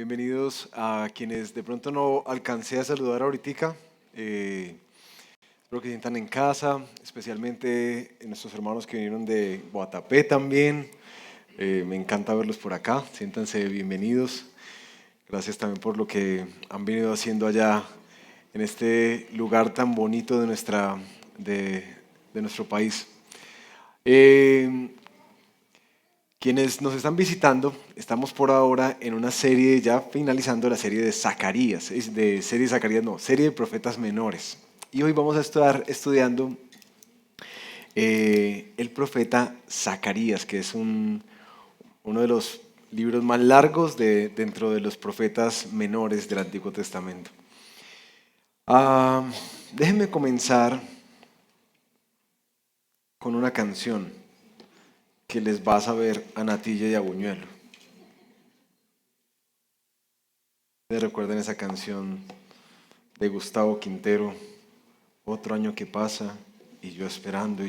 Bienvenidos a quienes de pronto no alcancé a saludar ahorita. Espero que se sientan en casa, especialmente nuestros hermanos que vinieron de Guatapé también. Me encanta verlos por acá. Siéntanse bienvenidos. Gracias también por lo que han venido haciendo allá en este lugar tan bonito de nuestro país. Quienes nos están visitando, estamos por ahora en una serie, ya finalizando la serie de Zacarías, serie de profetas menores. Y hoy vamos a estar estudiando el profeta Zacarías, que es uno de los libros más largos dentro de los profetas menores del Antiguo Testamento. Déjenme comenzar con una canción que les va a saber a natilla y a buñuelo. ¿Ustedes recuerdan esa canción de Gustavo Quintero? Otro año que pasa y yo esperando.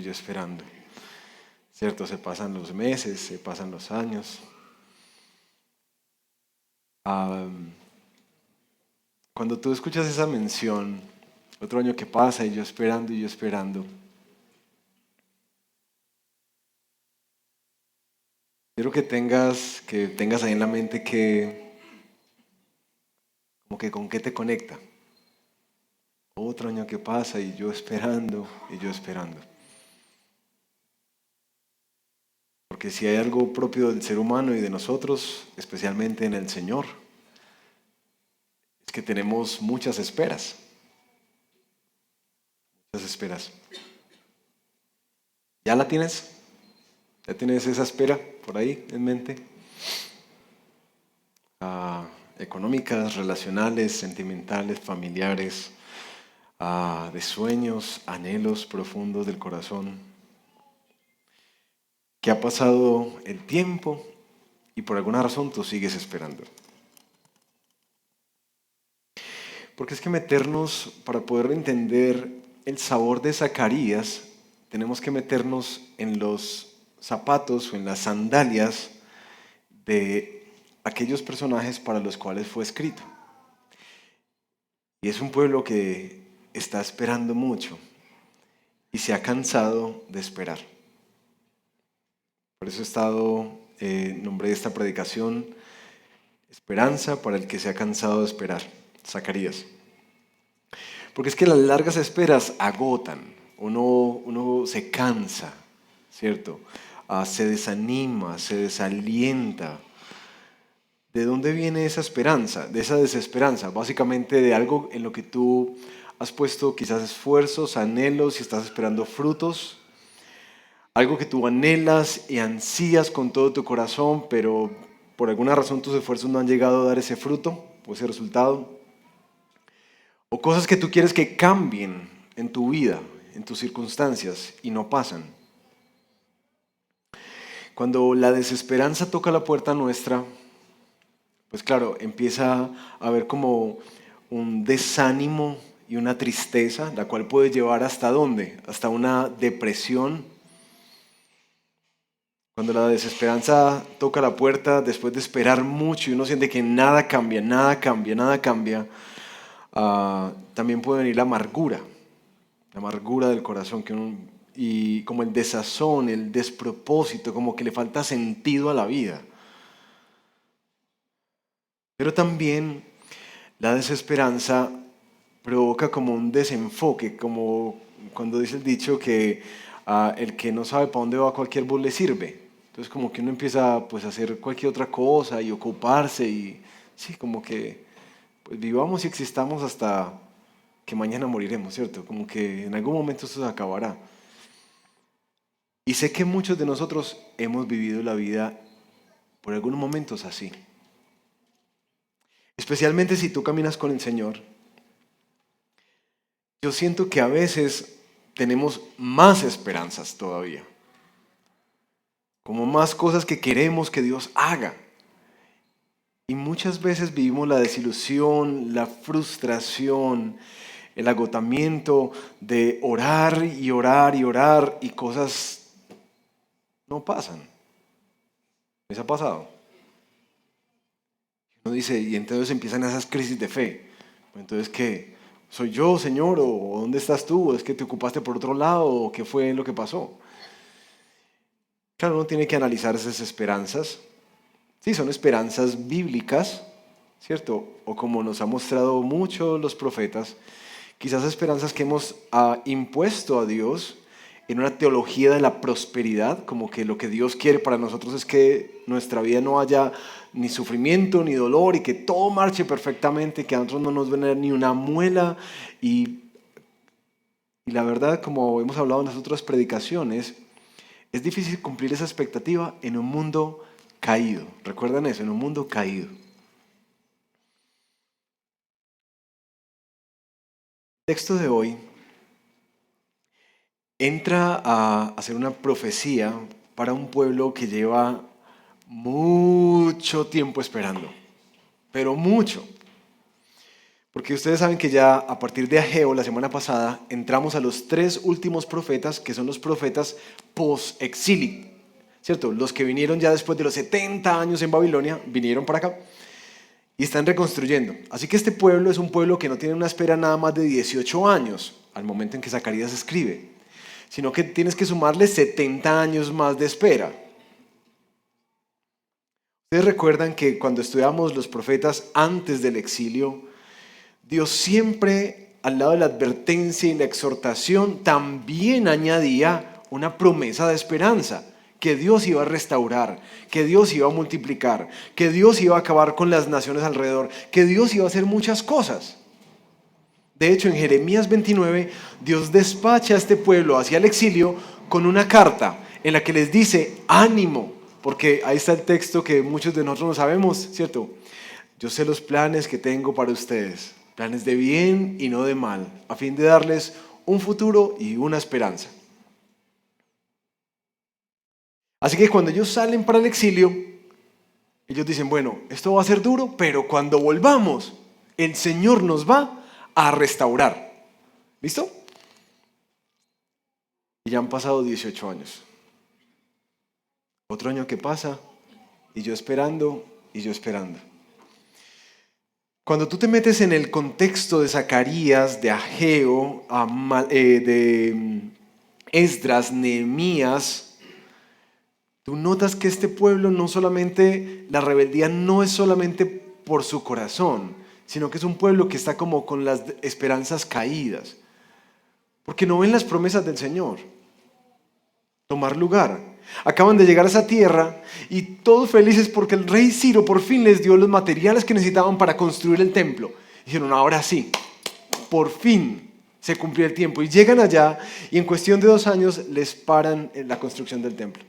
¿Cierto? Se pasan los meses, se pasan los años. Cuando tú escuchas esa mención, otro año que pasa y yo esperando, quiero que tengas ahí en la mente como que con qué te conecta. Otro año que pasa y yo esperando. Porque si hay algo propio del ser humano y de nosotros, especialmente en el Señor, es que tenemos muchas esperas. Muchas esperas. ¿Ya la tienes? ¿Ya tienes esa espera por ahí en mente? Económicas, relacionales, sentimentales, familiares, de sueños, anhelos profundos del corazón. Que ha pasado el tiempo y por alguna razón tú sigues esperando. Porque es que meternos, para poder entender el sabor de Zacarías, tenemos que meternos en los zapatos o en las sandalias de aquellos personajes para los cuales fue escrito. Y es un pueblo que está esperando mucho y se ha cansado de esperar. Por eso nombré esta predicación Esperanza para el que se ha cansado de esperar, Zacarías. Porque es que las largas esperas agotan, uno se cansa, ¿cierto? Se desanima, se desalienta. ¿De dónde viene esa esperanza, de esa desesperanza? Básicamente de algo en lo que tú has puesto quizás esfuerzos, anhelos y estás esperando frutos. Algo que tú anhelas y ansías con todo tu corazón, pero por alguna razón tus esfuerzos no han llegado a dar ese fruto o ese resultado. O cosas que tú quieres que cambien en tu vida, en tus circunstancias y no pasan. Cuando la desesperanza toca la puerta nuestra, pues claro, empieza a haber como un desánimo y una tristeza, la cual puede llevar hasta ¿dónde? Hasta una depresión. Cuando la desesperanza toca la puerta, después de esperar mucho y uno siente que nada cambia, también puede venir la amargura del corazón, y como el desazón, el despropósito, como que le falta sentido a la vida. Pero también la desesperanza provoca como un desenfoque, como cuando dice el dicho que el que no sabe para dónde va cualquier bus le sirve. Entonces como que uno empieza pues a hacer cualquier otra cosa y ocuparse y sí, como que pues vivamos y existamos hasta que mañana moriremos, ¿cierto? Como que en algún momento esto se acabará. Y sé que muchos de nosotros hemos vivido la vida por algunos momentos así. Especialmente si tú caminas con el Señor. Yo siento que a veces tenemos más esperanzas todavía. Como más cosas que queremos que Dios haga. Y muchas veces vivimos la desilusión, la frustración, el agotamiento de orar y cosas no pasan. ¿Les ha pasado? Uno dice, y entonces empiezan esas crisis de fe. Entonces, ¿qué? ¿Soy yo, Señor? ¿O dónde estás tú? ¿O es que te ocupaste por otro lado? ¿O qué fue lo que pasó? Claro, uno tiene que analizar esas esperanzas. Sí, son esperanzas bíblicas, ¿cierto? O como nos ha mostrado mucho los profetas, quizás esperanzas que hemos impuesto a Dios en una teología de la prosperidad, como que lo que Dios quiere para nosotros es que nuestra vida no haya ni sufrimiento ni dolor y que todo marche perfectamente, que a nosotros no nos venga ni una muela. Y la verdad, como hemos hablado en las otras predicaciones, es difícil cumplir esa expectativa en un mundo caído. ¿Recuerdan eso? En un mundo caído. El texto de hoy entra a hacer una profecía para un pueblo que lleva mucho tiempo esperando, pero mucho. Porque ustedes saben que ya a partir de Ageo, la semana pasada, entramos a los 3 últimos profetas, que son los profetas post-exilio, ¿cierto? Los que vinieron ya después de los 70 años en Babilonia, vinieron para acá y están reconstruyendo. Así que este pueblo es un pueblo que no tiene una espera nada más de 18 años, al momento en que Zacarías escribe, sino que tienes que sumarle 70 años más de espera. Ustedes recuerdan que cuando estudiamos los profetas antes del exilio, Dios siempre, al lado de la advertencia y la exhortación, también añadía una promesa de esperanza, que Dios iba a restaurar, que Dios iba a multiplicar, que Dios iba a acabar con las naciones alrededor, que Dios iba a hacer muchas cosas. De hecho, en Jeremías 29, Dios despacha a este pueblo hacia el exilio con una carta en la que les dice, ánimo, porque ahí está el texto que muchos de nosotros no sabemos, ¿cierto? Yo sé los planes que tengo para ustedes, planes de bien y no de mal, a fin de darles un futuro y una esperanza. Así que cuando ellos salen para el exilio, ellos dicen, bueno, esto va a ser duro, pero cuando volvamos, el Señor nos va a restaurar. ¿Listo? Y ya han pasado 18 años. Otro año que pasa, y yo esperando, y yo esperando. Cuando tú te metes en el contexto de Zacarías, de Ageo, de Esdras, Nehemías, tú notas que este pueblo no solamente, la rebeldía no es solamente por su corazón, sino que es un pueblo que está como con las esperanzas caídas, porque no ven las promesas del Señor tomar lugar. Acaban de llegar a esa tierra y todos felices porque el rey Ciro por fin les dio los materiales que necesitaban para construir el templo. Dijeron, ahora sí, por fin se cumplió el tiempo. Y llegan allá y en cuestión de 2 años les paran la construcción del templo.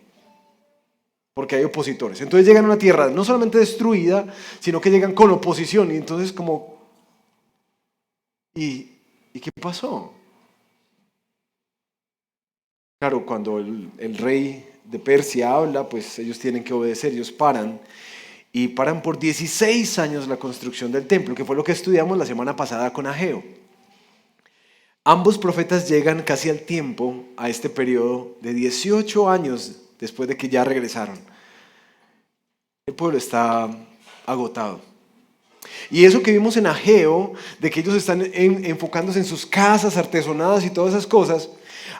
Porque hay opositores. Entonces llegan a una tierra no solamente destruida, sino que llegan con oposición. Y entonces como, ¿y qué pasó? Claro, cuando el rey de Persia habla, pues ellos tienen que obedecer, ellos paran. Y paran por 16 años la construcción del templo, que fue lo que estudiamos la semana pasada con Ageo. Ambos profetas llegan casi al tiempo, a este periodo de 18 años después de que ya regresaron. El pueblo está agotado. Y eso que vimos en Ageo, de que ellos están enfocándose en sus casas artesonadas y todas esas cosas,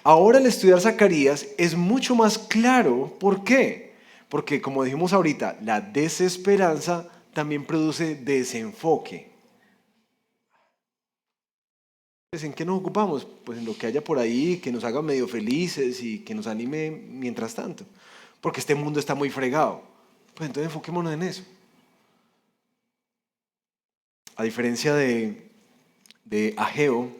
ahora al estudiar Zacarías es mucho más claro. ¿Por qué? Porque como dijimos ahorita, la desesperanza también produce desenfoque. Pues ¿en qué nos ocupamos? Pues en lo que haya por ahí, que nos haga medio felices y que nos anime mientras tanto. Porque este mundo está muy fregado. Pues entonces enfoquémonos en eso. A diferencia de Ageo,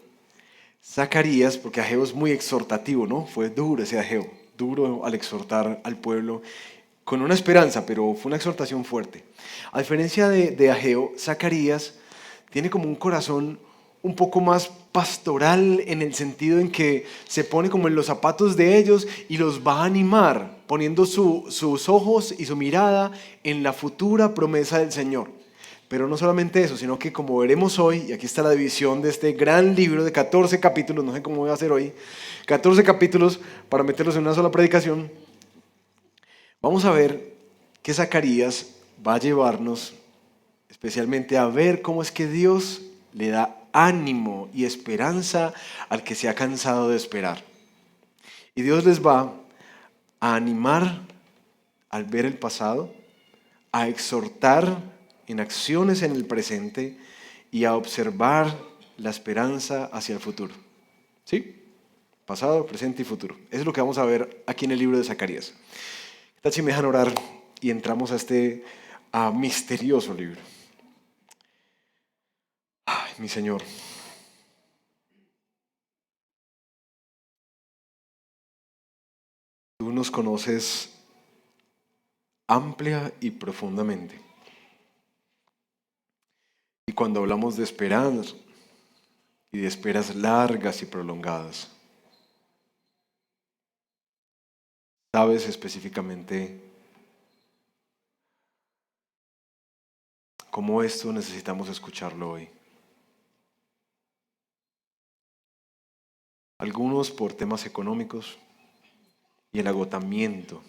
Zacarías, porque Ageo es muy exhortativo, ¿no? Fue duro ese Ageo, duro al exhortar al pueblo con una esperanza, pero fue una exhortación fuerte. A diferencia de Ageo, Zacarías tiene como un corazón un poco más pastoral en el sentido en que se pone como en los zapatos de ellos y los va a animar, poniendo sus ojos y su mirada en la futura promesa del Señor. Pero no solamente eso, sino que como veremos hoy, y aquí está la división de este gran libro de 14 capítulos, no sé cómo voy a hacer hoy, 14 capítulos para meterlos en una sola predicación, vamos a ver que Zacarías va a llevarnos especialmente a ver cómo es que Dios le da ánimo y esperanza al que se ha cansado de esperar. Y Dios les va a animar al ver el pasado, a exhortar en acciones en el presente y a observar la esperanza hacia el futuro. ¿Sí? Pasado, presente y futuro. Eso es lo que vamos a ver aquí en el libro de Zacarías. ¿Qué tal si me dejan orar y entramos a este misterioso libro? Ay, mi Señor. Tú nos conoces amplia y profundamente. Y cuando hablamos de esperanza y de esperas largas y prolongadas, sabes específicamente cómo esto necesitamos escucharlo hoy. Algunos por temas económicos y el agotamiento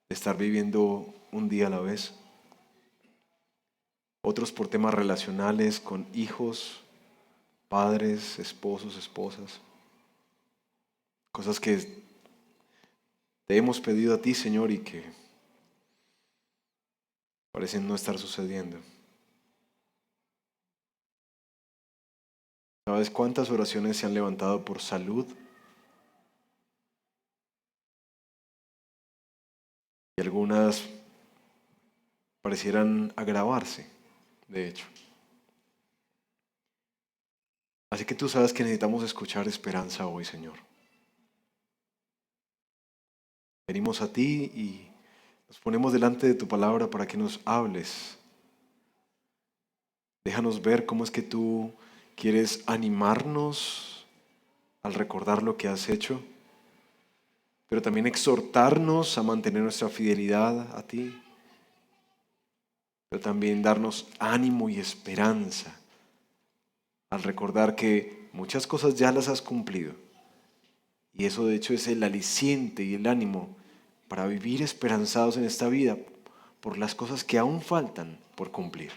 de estar viviendo un día a la vez. Otros por temas relacionales con hijos, padres, esposos, esposas. Cosas que te hemos pedido a ti, Señor, y que parecen no estar sucediendo. ¿Sabes cuántas oraciones se han levantado por salud? Y algunas parecieran agravarse, de hecho. Así que tú sabes que necesitamos escuchar esperanza hoy, Señor. Venimos a ti y nos ponemos delante de tu palabra para que nos hables. Déjanos ver cómo es que tú quieres animarnos al recordar lo que has hecho, pero también exhortarnos a mantener nuestra fidelidad a ti, pero también darnos ánimo y esperanza al recordar que muchas cosas ya las has cumplido. Y eso de hecho es el aliciente y el ánimo para vivir esperanzados en esta vida por las cosas que aún faltan por cumplir.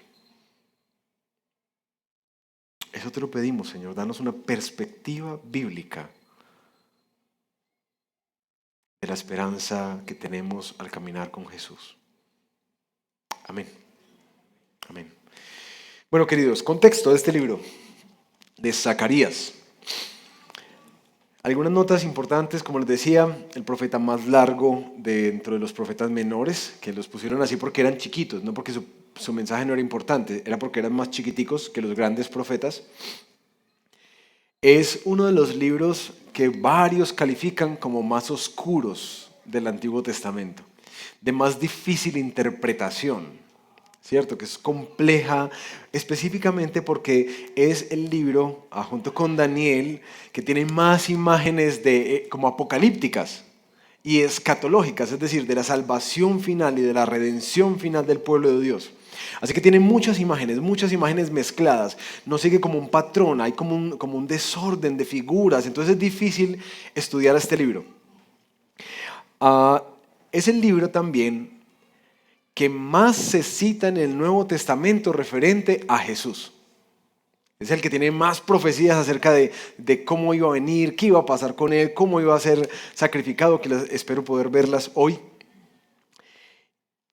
Eso te lo pedimos, Señor. Danos una perspectiva bíblica de la esperanza que tenemos al caminar con Jesús. Amén. Amén. Bueno, queridos, contexto de este libro de Zacarías. Algunas notas importantes, como les decía, el profeta más largo dentro de los profetas menores, que los pusieron así porque eran chiquitos, no porque su mensaje no era importante, era porque eran más chiquiticos que los grandes profetas. Es uno de los libros que varios califican como más oscuros del Antiguo Testamento, de más difícil interpretación. ¿Cierto? Que es compleja específicamente porque es el libro, junto con Daniel, que tiene más imágenes como apocalípticas y escatológicas, es decir, de la salvación final y de la redención final del pueblo de Dios. Así que tiene muchas imágenes mezcladas, no sigue como un patrón, hay como un desorden de figuras, entonces es difícil estudiar este libro. Es el libro también que más se cita en el Nuevo Testamento referente a Jesús. Es el que tiene más profecías acerca de cómo iba a venir, qué iba a pasar con él, cómo iba a ser sacrificado, que espero poder verlas hoy.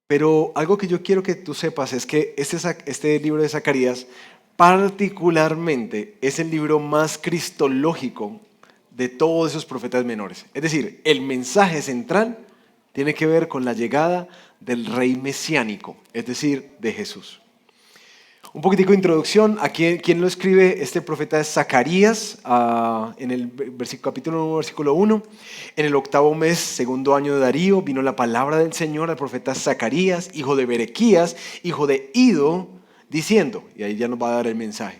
Pero algo que yo quiero que tú sepas es que este libro de Zacarías particularmente es el libro más cristológico de todos esos profetas menores. Es decir, el mensaje central tiene que ver con la llegada del rey mesiánico, es decir, de Jesús. Un poquitico de introducción, ¿quién lo escribe? Este profeta es Zacarías, en el capítulo 1, versículo 1. En el 8º mes, 2º año de Darío, vino la palabra del Señor al profeta Zacarías, hijo de Berequías, hijo de Ido, diciendo, y ahí ya nos va a dar el mensaje.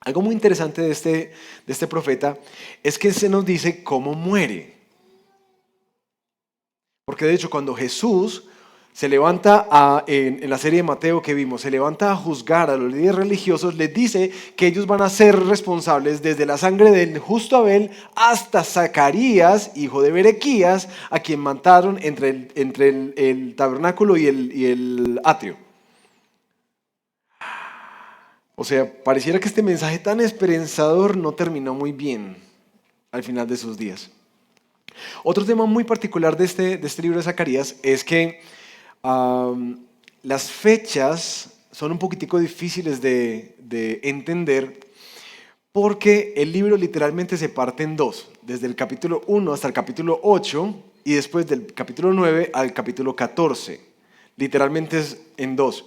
Algo muy interesante de este profeta es que se nos dice cómo muere. Porque de hecho cuando Jesús se levanta en la serie de Mateo que vimos, se levanta a juzgar a los líderes religiosos, les dice que ellos van a ser responsables desde la sangre del justo Abel hasta Zacarías, hijo de Berequías, a quien mataron entre el tabernáculo y el atrio. O sea, pareciera que este mensaje tan esperanzador no terminó muy bien al final de sus días. Otro tema muy particular de este libro de Zacarías es que am, las fechas son un poquitico difíciles de entender porque el libro literalmente se parte en dos, desde el capítulo 1 hasta el capítulo 8 y después del capítulo 9 al capítulo 14. Literalmente es en dos.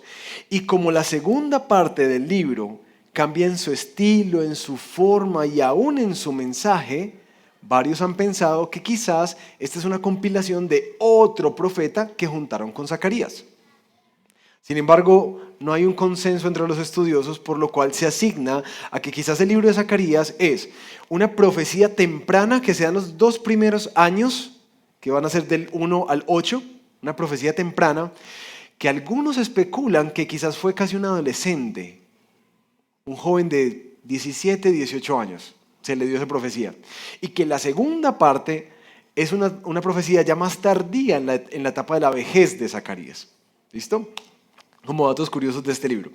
Y como la segunda parte del libro cambia en su estilo, en su forma y aún en su mensaje, varios han pensado que quizás esta es una compilación de otro profeta que juntaron con Zacarías. Sin embargo, no hay un consenso entre los estudiosos, por lo cual se asigna a que quizás el libro de Zacarías es una profecía temprana que sean los 2 primeros años, que van a ser del 1 al 8, una profecía temprana, que algunos especulan que quizás fue casi un adolescente, un joven de 17, 18 años, se le dio esa profecía. Y que la segunda parte es una profecía ya más tardía en la etapa de la vejez de Zacarías. ¿Listo? Como datos curiosos de este libro.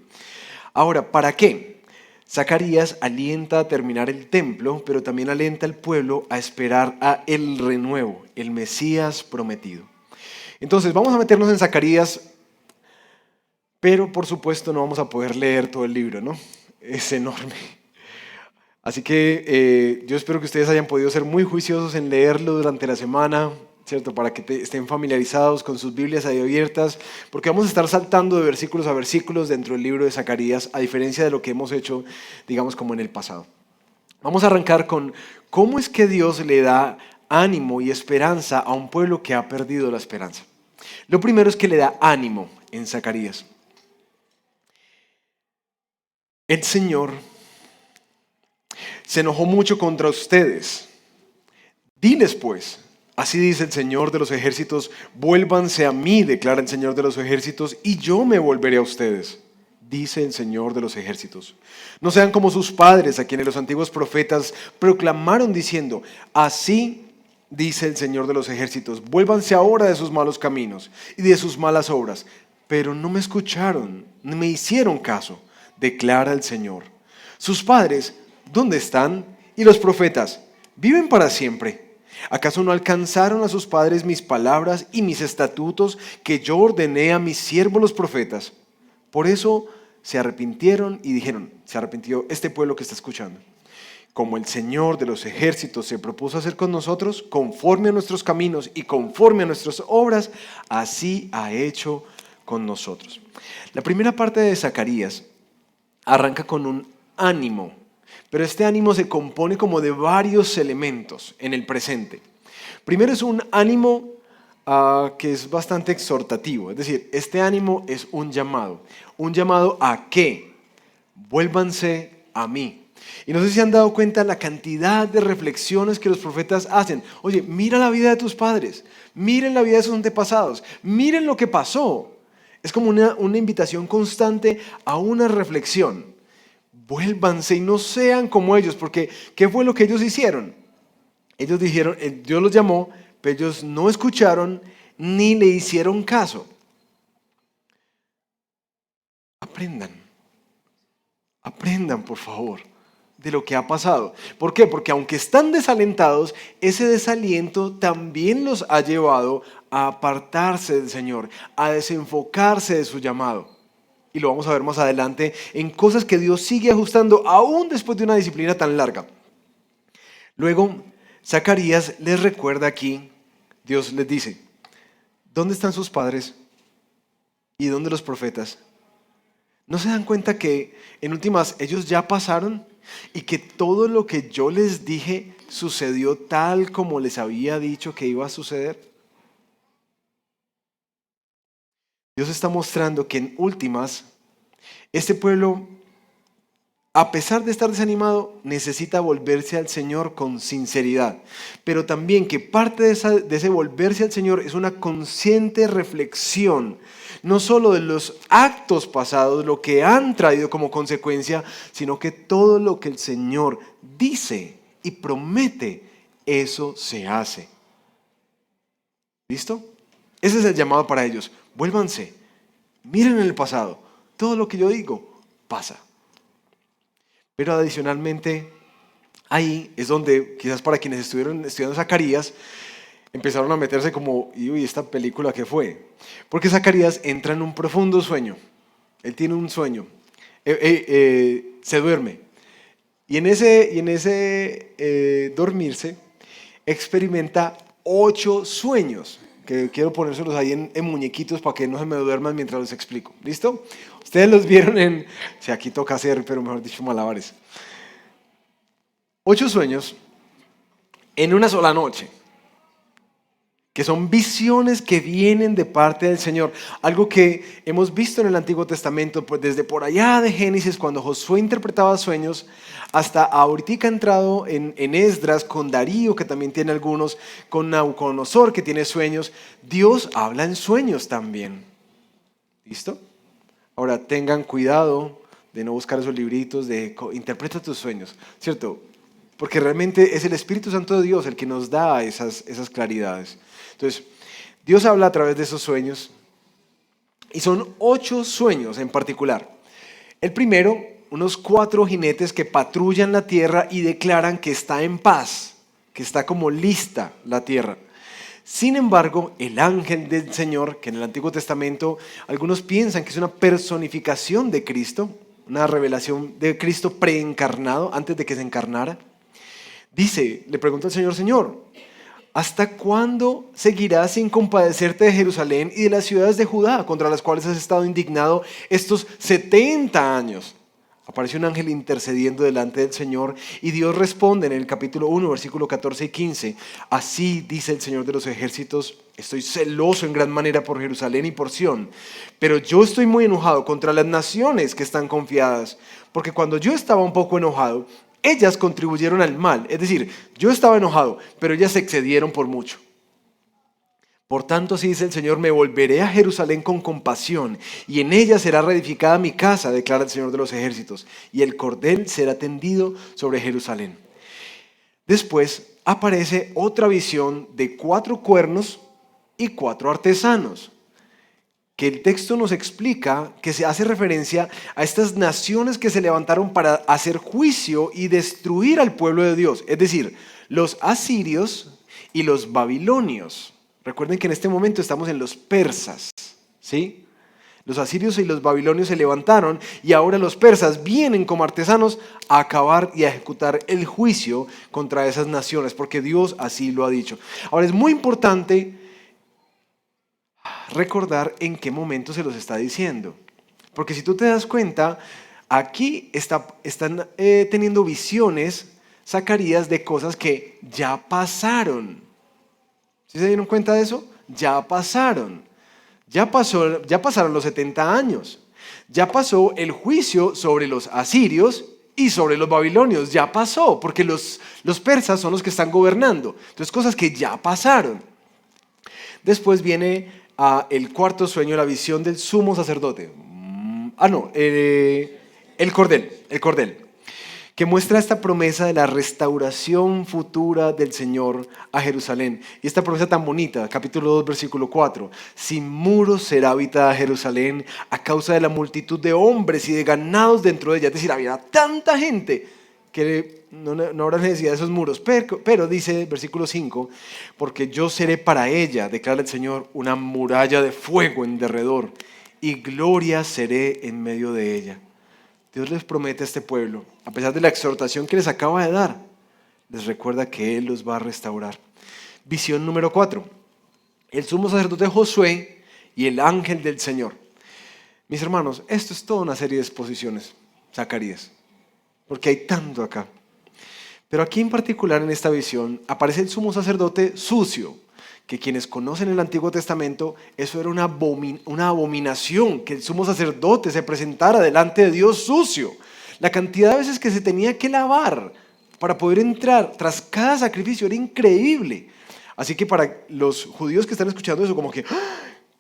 Ahora, ¿para qué? Zacarías alienta a terminar el templo, pero también alienta al pueblo a esperar a el renuevo, el Mesías prometido. Entonces, vamos a meternos en Zacarías, pero por supuesto no vamos a poder leer todo el libro, ¿no? Es enorme. Así que yo espero que ustedes hayan podido ser muy juiciosos en leerlo durante la semana, ¿cierto? Para que estén familiarizados con sus Biblias ahí abiertas, porque vamos a estar saltando de versículos a versículos dentro del libro de Zacarías, a diferencia de lo que hemos hecho, digamos, como en el pasado. Vamos a arrancar con cómo es que Dios le da ánimo y esperanza a un pueblo que ha perdido la esperanza. Lo primero es que le da ánimo en Zacarías. El Señor se enojó mucho contra ustedes. Diles pues, así dice el Señor de los ejércitos, vuélvanse a mí, declara el Señor de los ejércitos, y yo me volveré a ustedes, dice el Señor de los ejércitos. No sean como sus padres, a quienes los antiguos profetas proclamaron diciendo, así dice el Señor de los ejércitos, vuélvanse ahora de sus malos caminos y de sus malas obras. Pero no me escucharon, ni me hicieron caso, declara el Señor. Sus padres, ¿dónde están? Y los profetas, ¿viven para siempre? ¿Acaso no alcanzaron a sus padres mis palabras y mis estatutos que yo ordené a mis siervos los profetas? Por eso se arrepintieron y dijeron, se arrepintió este pueblo que está escuchando. Como el Señor de los ejércitos se propuso hacer con nosotros, conforme a nuestros caminos y conforme a nuestras obras, así ha hecho con nosotros. La primera parte de Zacarías arranca con un ánimo, pero este ánimo se compone como de varios elementos en el presente. Primero es un ánimo que es bastante exhortativo, es decir, este ánimo es un llamado a que vuélvanse a mí. Y no sé si han dado cuenta la cantidad de reflexiones que los profetas hacen. Oye, mira la vida de tus padres, miren la vida de sus antepasados, miren lo que pasó. Es como una invitación constante a una reflexión. Vuélvanse y no sean como ellos, porque ¿qué fue lo que ellos hicieron? Ellos dijeron, Dios los llamó, pero ellos no escucharon ni le hicieron caso. Aprendan por favor de lo que ha pasado. ¿Por qué? Porque aunque están desalentados, ese desaliento también los ha llevado a apartarse del Señor, a desenfocarse de su llamado. Y lo vamos a ver más adelante en cosas que Dios sigue ajustando aún después de una disciplina tan larga. Luego, Zacarías les recuerda aquí, Dios les dice, ¿dónde están sus padres? ¿Y dónde los profetas? ¿No se dan cuenta que en últimas ellos ya pasaron y que todo lo que yo les dije sucedió tal como les había dicho que iba a suceder? Dios está mostrando que en últimas este pueblo, a pesar de estar desanimado, necesita volverse al Señor con sinceridad. Pero también que parte de ese volverse al Señor es una consciente reflexión, no solo de los actos pasados, lo que han traído como consecuencia, sino que todo lo que el Señor dice y promete, eso se hace. ¿Listo? Ese es el llamado para ellos. Vuélvanse, miren en el pasado. Todo lo que yo digo pasa. Pero adicionalmente, ahí es donde, quizás para quienes estuvieron estudiando Zacarías, empezaron a meterse como, y uy, ¿esta película qué fue? Porque Zacarías entra en un profundo sueño. Él tiene un sueño. Se duerme. Y en ese dormirse, experimenta 8 sueños, que quiero ponérselos ahí en muñequitos para que no se me duerman mientras los explico. ¿Listo? Ustedes los vieron en... Sí, aquí toca hacer, pero mejor dicho, malabares. 8 sueños en una sola noche, que son visiones que vienen de parte del Señor. Algo que hemos visto en el Antiguo Testamento, pues desde por allá de Génesis, cuando Josué interpretaba sueños, hasta ahorita entrado en Esdras, con Darío, que también tiene algunos, con Nabucodonosor, que tiene sueños. Dios habla en sueños también. ¿Listo? Ahora, tengan cuidado de no buscar esos libritos de interpreta tus sueños, ¿cierto? Porque realmente es el Espíritu Santo de Dios el que nos da esas claridades. Entonces, Dios habla a través de esos sueños y son 8 sueños en particular. El primero, unos 4 jinetes que patrullan la tierra y declaran que está en paz, que está como lista la tierra. Sin embargo, el ángel del Señor, que en el Antiguo Testamento algunos piensan que es una personificación de Cristo, una revelación de Cristo preencarnado antes de que se encarnara, dice, le pregunta al Señor, Señor, ¿hasta cuándo seguirás sin compadecerte de Jerusalén y de las ciudades de Judá contra las cuales has estado indignado estos 70 años? Aparece un ángel intercediendo delante del Señor y Dios responde en el capítulo 1, versículo 14 y 15. Así dice el Señor de los ejércitos, estoy celoso en gran manera por Jerusalén y por Sión, pero yo estoy muy enojado contra las naciones que están confiadas, porque cuando yo estaba un poco enojado, ellas contribuyeron al mal. Es decir, yo estaba enojado, pero ellas se excedieron por mucho. Por tanto, así dice el Señor, me volveré a Jerusalén con compasión, y en ella será reedificada mi casa, declara el Señor de los ejércitos, y el cordel será tendido sobre Jerusalén. Después aparece otra visión de 4 cuernos y 4 artesanos, que el texto nos explica que se hace referencia a estas naciones que se levantaron para hacer juicio y destruir al pueblo de Dios, es decir, los asirios y los babilonios. Recuerden que en este momento estamos en los persas, ¿sí? Los asirios y los babilonios se levantaron y ahora los persas vienen como artesanos a acabar y a ejecutar el juicio contra esas naciones, porque Dios así lo ha dicho. Ahora es muy importante recordar en qué momento se los está diciendo, porque si tú te das cuenta, aquí están teniendo visiones Zacarías de cosas que ya pasaron. ¿Sí se dieron cuenta de eso? Ya pasaron. Ya pasaron los 70 años. Ya pasó el juicio sobre los asirios y sobre los babilonios. Ya pasó, porque los persas son los que están gobernando. Entonces, cosas que ya pasaron. Después viene el cuarto sueño, la visión del sumo sacerdote. El cordel, que muestra esta promesa de la restauración futura del Señor a Jerusalén. Y esta promesa tan bonita, capítulo 2, versículo 4. Sin muros será habitada Jerusalén a causa de la multitud de hombres y de ganados dentro de ella. Es decir, había tanta gente que no habrá necesidad de esos muros. Pero dice el versículo 5, porque yo seré para ella, declara el Señor, una muralla de fuego en derredor y gloria seré en medio de ella. Dios les promete a este pueblo, a pesar de la exhortación que les acaba de dar, les recuerda que Él los va a restaurar. Visión número 4. El sumo sacerdote Josué y el ángel del Señor. Mis hermanos, esto es toda una serie de exposiciones, Zacarías, porque hay tanto acá. Pero aquí en particular en esta visión aparece el sumo sacerdote sucio, que quienes conocen el Antiguo Testamento, eso era una abominación, que el sumo sacerdote se presentara delante de Dios sucio. La cantidad de veces que se tenía que lavar para poder entrar tras cada sacrificio era increíble. Así que para los judíos que están escuchando eso, como que,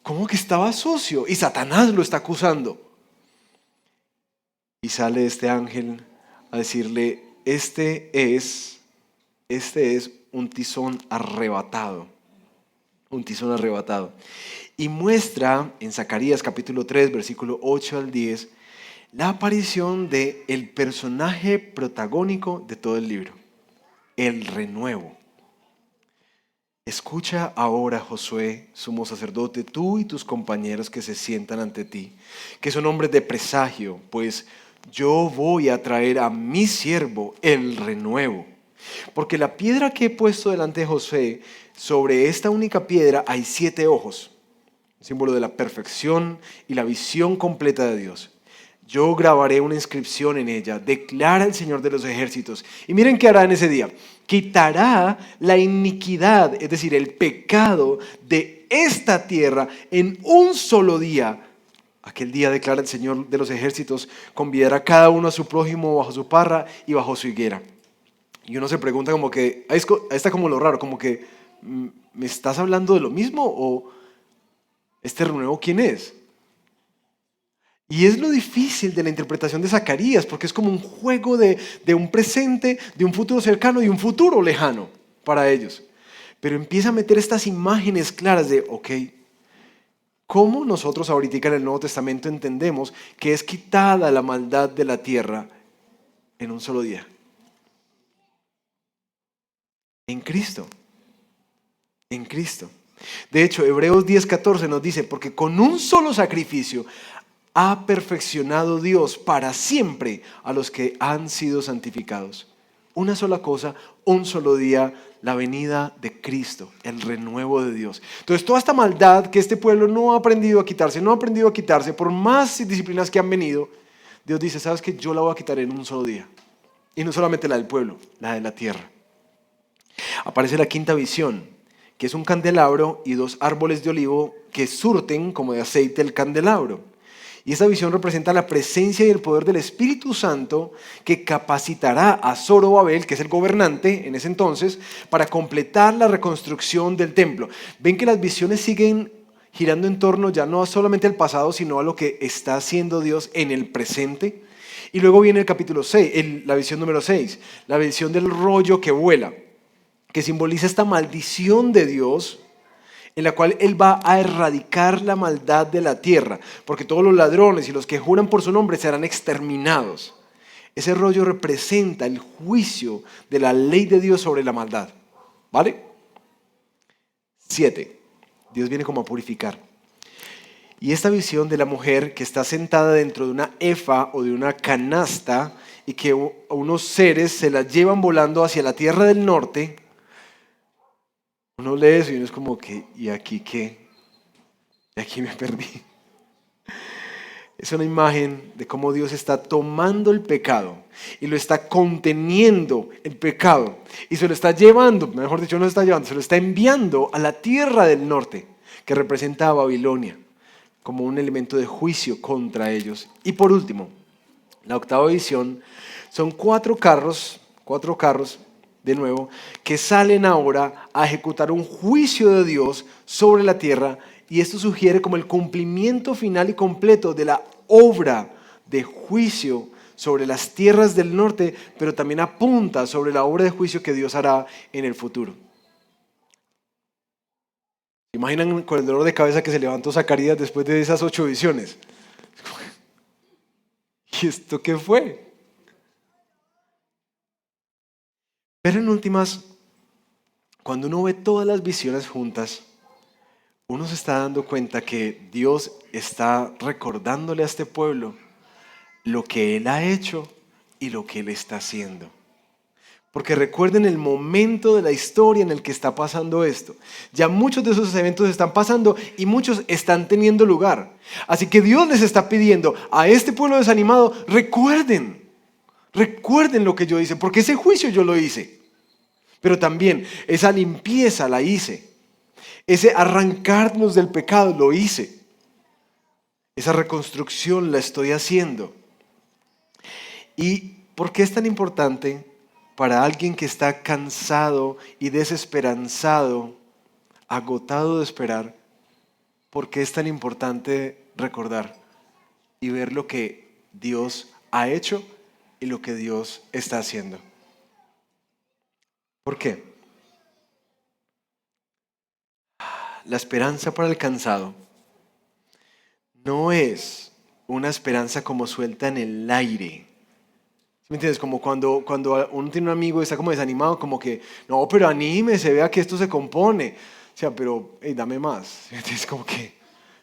¿cómo que estaba sucio? Y Satanás lo está acusando. Y sale este ángel a decirle, este es un tizón arrebatado. Un tizón arrebatado. Y muestra en Zacarías capítulo 3, versículo 8 al 10, la aparición del personaje protagónico de todo el libro, el renuevo. Escucha ahora, Josué, sumo sacerdote, tú y tus compañeros que se sientan ante ti, que son hombres de presagio, pues yo voy a traer a mi siervo el renuevo. Porque la piedra que he puesto delante de Josué, sobre esta única piedra hay 7 ojos, símbolo de la perfección y la visión completa de Dios. Yo grabaré una inscripción en ella, declara el Señor de los ejércitos. Y miren qué hará en ese día. Quitará la iniquidad, es decir, el pecado de esta tierra en un solo día. Aquel día, declara el Señor de los ejércitos, convidará cada uno a su prójimo bajo su parra y bajo su higuera. Y uno se pregunta como que, ahí está como lo raro, como que, ¿me estás hablando de lo mismo o este renuevo quién es? Y es lo difícil de la interpretación de Zacarías, porque es como un juego de un presente, de un futuro cercano y un futuro lejano para ellos. Pero empieza a meter estas imágenes claras de, ok, ¿cómo nosotros ahorita en el Nuevo Testamento entendemos que es quitada la maldad de la tierra en un solo día? En Cristo, en Cristo. De hecho, Hebreos 10:14 nos dice, porque con un solo sacrificio ha perfeccionado Dios para siempre a los que han sido santificados. Una sola cosa, un solo día, la venida de Cristo, el renuevo de Dios. Entonces, toda esta maldad que este pueblo no ha aprendido a quitarse, por más disciplinas que han venido, Dios dice, ¿sabes qué? Yo la voy a quitar en un solo día. Y no solamente la del pueblo, la de la tierra. Aparece la quinta visión, que es un candelabro y 2 árboles de olivo que surten como de aceite el candelabro. Y esta visión representa la presencia y el poder del Espíritu Santo que capacitará a Zorobabel, que es el gobernante en ese entonces, para completar la reconstrucción del templo. Ven que las visiones siguen girando en torno ya no solamente al pasado, sino a lo que está haciendo Dios en el presente. Y luego viene el capítulo 6, la visión número 6, la visión del rollo que vuela, que simboliza esta maldición de Dios en la cual Él va a erradicar la maldad de la tierra, porque todos los ladrones y los que juran por su nombre serán exterminados. Ese rollo representa el juicio de la ley de Dios sobre la maldad. ¿Vale? 7. Dios viene como a purificar. Y esta visión de la mujer que está sentada dentro de una efa o de una canasta y que unos seres se la llevan volando hacia la tierra del norte. Uno lee eso y uno es como que, ¿y aquí qué? Y aquí me perdí. Es una imagen de cómo Dios está tomando el pecado y lo está conteniendo el pecado y se lo está llevando, mejor dicho, no lo está llevando, se lo está enviando a la tierra del norte, que representa a Babilonia, como un elemento de juicio contra ellos. Y por último, la octava visión son 4 carros de nuevo, que salen ahora a ejecutar un juicio de Dios sobre la tierra, y esto sugiere como el cumplimiento final y completo de la obra de juicio sobre las tierras del norte, pero también apunta sobre la obra de juicio que Dios hará en el futuro. ¿Se imaginan con el dolor de cabeza que se levantó Zacarías después de esas 8 visiones? ¿Y esto qué fue? Pero en últimas, cuando uno ve todas las visiones juntas, uno se está dando cuenta que Dios está recordándole a este pueblo lo que Él ha hecho y lo que Él está haciendo. Porque recuerden el momento de la historia en el que está pasando esto. Ya muchos de esos eventos están pasando y muchos están teniendo lugar. Así que Dios les está pidiendo a este pueblo desanimado, recuerden lo que yo hice, porque ese juicio yo lo hice. Pero también esa limpieza la hice. Ese arrancarnos del pecado lo hice. Esa reconstrucción la estoy haciendo. ¿Y por qué es tan importante para alguien que está cansado y desesperanzado, agotado de esperar? ¿Por qué es tan importante recordar y ver lo que Dios ha hecho y lo que Dios está haciendo? ¿Por qué? La esperanza para el cansado no es una esperanza como suelta en el aire. ¿Sí me entiendes? Como cuando uno tiene un amigo y está como desanimado, como que, no, pero anímese, vea que esto se compone. O sea, pero hey, dame más. ¿Sí me entiendes? Como que,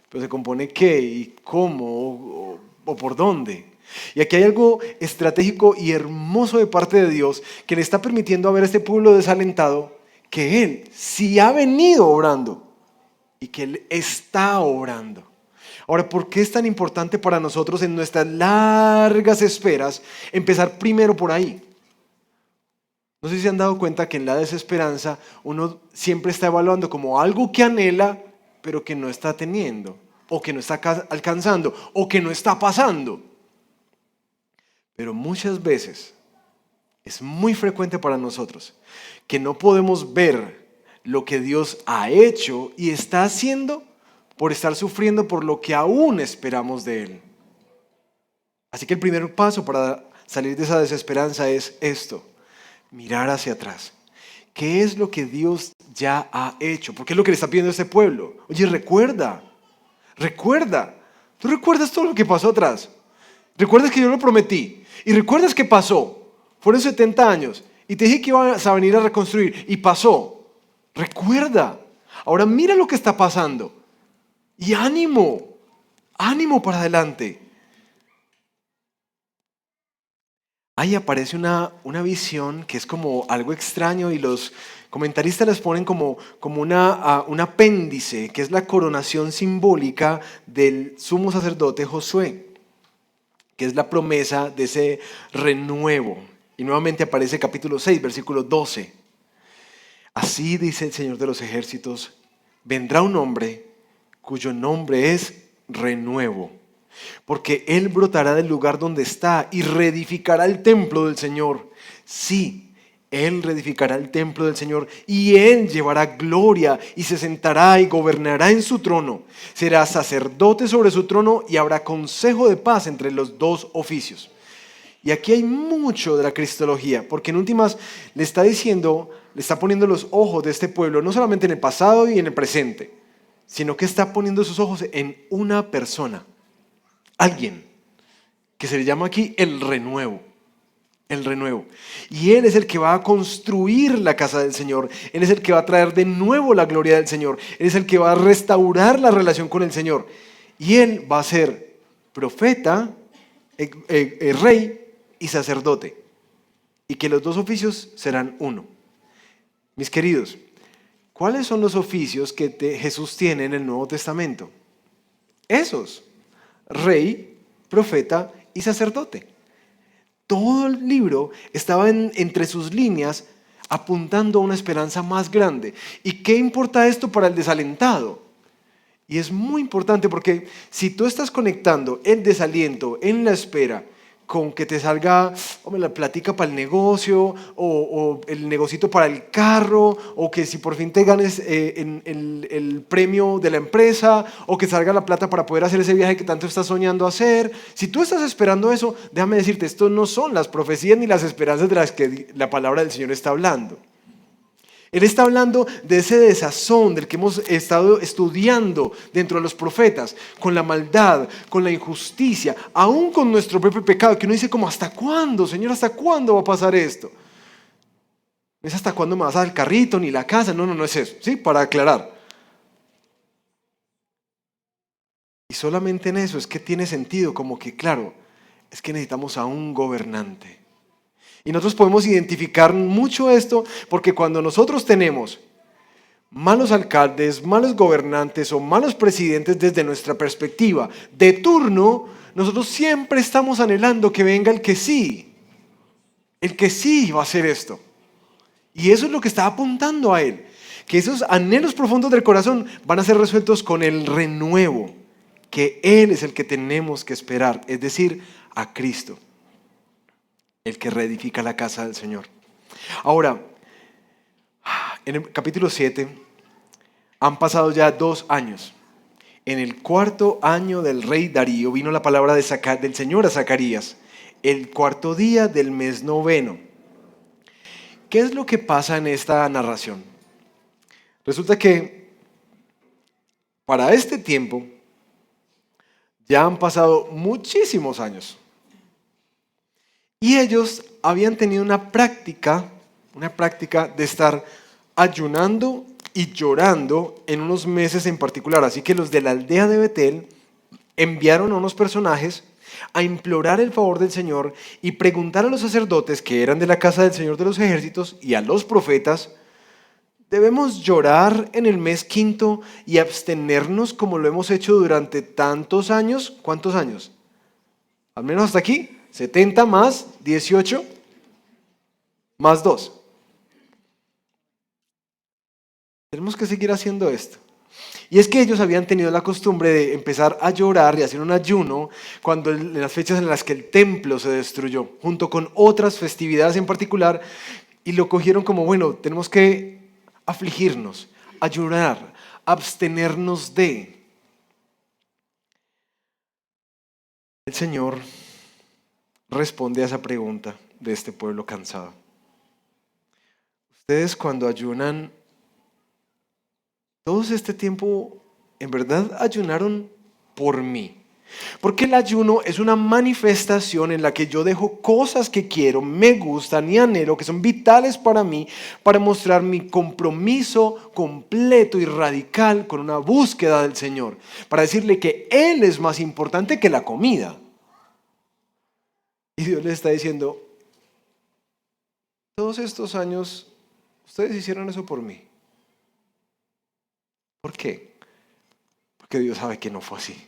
¿pero se compone qué? ¿Y cómo? ¿O por dónde? Y aquí hay algo estratégico y hermoso de parte de Dios que le está permitiendo a ver a este pueblo desalentado que Él sí ha venido obrando y que Él está obrando. Ahora, ¿por qué es tan importante para nosotros en nuestras largas esperas empezar primero por ahí? No sé si se han dado cuenta que en la desesperanza uno siempre está evaluando como algo que anhela, pero que no está teniendo, o que no está alcanzando, o que no está pasando. Pero muchas veces es muy frecuente para nosotros que no podemos ver lo que Dios ha hecho y está haciendo por estar sufriendo por lo que aún esperamos de Él. Así que el primer paso para salir de esa desesperanza es esto, mirar hacia atrás. ¿Qué es lo que Dios ya ha hecho? Porque es lo que le está pidiendo a este pueblo. Oye, recuerda. ¿Tú recuerdas todo lo que pasó atrás? ¿Recuerdas que yo lo prometí? ¿Y recuerdas que pasó? Fueron 70 años y te dije que ibas a venir a reconstruir y pasó. Recuerda. Ahora mira lo que está pasando. Y ánimo para adelante. Ahí aparece una visión que es como algo extraño y los comentaristas les ponen como un apéndice, que es la coronación simbólica del sumo sacerdote Josué, que es la promesa de ese renuevo. Y nuevamente aparece capítulo 6, versículo 12. Así dice el Señor de los ejércitos, vendrá un hombre cuyo nombre es renuevo. Porque Él brotará del lugar donde está y reedificará el templo del Señor. Sí, Él reedificará el templo del Señor y Él llevará gloria y se sentará y gobernará en su trono. Será sacerdote sobre su trono y habrá consejo de paz entre los dos oficios. Y aquí hay mucho de la cristología, porque en últimas le está diciendo, le está poniendo los ojos de este pueblo, no solamente en el pasado y en el presente, sino que está poniendo sus ojos en una persona. Alguien que se le llama aquí el renuevo. El renuevo. Y Él es el que va a construir la casa del Señor. Él es el que va a traer de nuevo la gloria del Señor. Él es el que va a restaurar la relación con el Señor. Y Él va a ser profeta, rey y sacerdote. Y que los dos oficios serán uno. Mis queridos, ¿cuáles son los oficios que Jesús tiene en el Nuevo Testamento? Esos. Rey, profeta y sacerdote. Todo el libro estaba entre sus líneas apuntando a una esperanza más grande. ¿Y qué importa esto para el desalentado? Y es muy importante porque si tú estás conectando el desaliento en la espera con que te salga la platica para el negocio o el negocito para el carro o que si por fin te ganes el premio de la empresa o que salga la plata para poder hacer ese viaje que tanto estás soñando hacer. Si tú estás esperando eso, déjame decirte, esto no son las profecías ni las esperanzas de las que la palabra del Señor está hablando. Él está hablando de ese desazón del que hemos estado estudiando dentro de los profetas, con la maldad, con la injusticia, aún con nuestro propio pecado, que uno dice como, ¿hasta cuándo, Señor? ¿Hasta cuándo va a pasar esto? No es hasta cuándo me vas a dar el carrito ni la casa, no es eso, ¿sí? Para aclarar. Y solamente en eso es que tiene sentido, como que claro, es que necesitamos a un gobernante. Y nosotros podemos identificar mucho esto porque cuando nosotros tenemos malos alcaldes, malos gobernantes o malos presidentes desde nuestra perspectiva de turno, nosotros siempre estamos anhelando que venga el que sí va a hacer esto. Y eso es lo que está apuntando a él, que esos anhelos profundos del corazón van a ser resueltos con el renuevo, que Él es el que tenemos que esperar, es decir, a Cristo, el que reedifica la casa del Señor. Ahora, en el capítulo 7 han pasado ya 2 años. En el 4.º año del rey Darío vino la palabra del Señor a Zacarías, el 4.º día del mes 9. ¿Qué es lo que pasa en esta narración? Resulta que para este tiempo Ya han pasado muchísimos años. Y ellos habían tenido una práctica de estar ayunando y llorando en unos meses en particular. Así que los de la aldea de Betel enviaron a unos personajes a implorar el favor del Señor y preguntar a los sacerdotes que eran de la casa del Señor de los ejércitos y a los profetas: ¿debemos llorar en el mes quinto y abstenernos como lo hemos hecho durante tantos años? ¿Cuántos años? Al menos hasta aquí. 70 más 18 más 2. Tenemos que seguir haciendo esto. Y es que ellos habían tenido la costumbre de empezar a llorar y hacer un ayuno en las fechas en las que el templo se destruyó, junto con otras festividades en particular, y lo cogieron como, bueno, tenemos que afligirnos, ayunar, abstenernos de. El Señor responde a esa pregunta de este pueblo cansado. Ustedes cuando ayunan, todo este tiempo, en verdad ayunaron por mí. Porque el ayuno es una manifestación en la que yo dejo cosas que quiero, me gustan y anhelo, que son vitales para mí, para mostrar mi compromiso completo y radical con una búsqueda del Señor. Para decirle que Él es más importante que la comida. Y Dios le está diciendo: todos estos años, ustedes hicieron eso por mí. ¿Por qué? Porque Dios sabe que no fue así.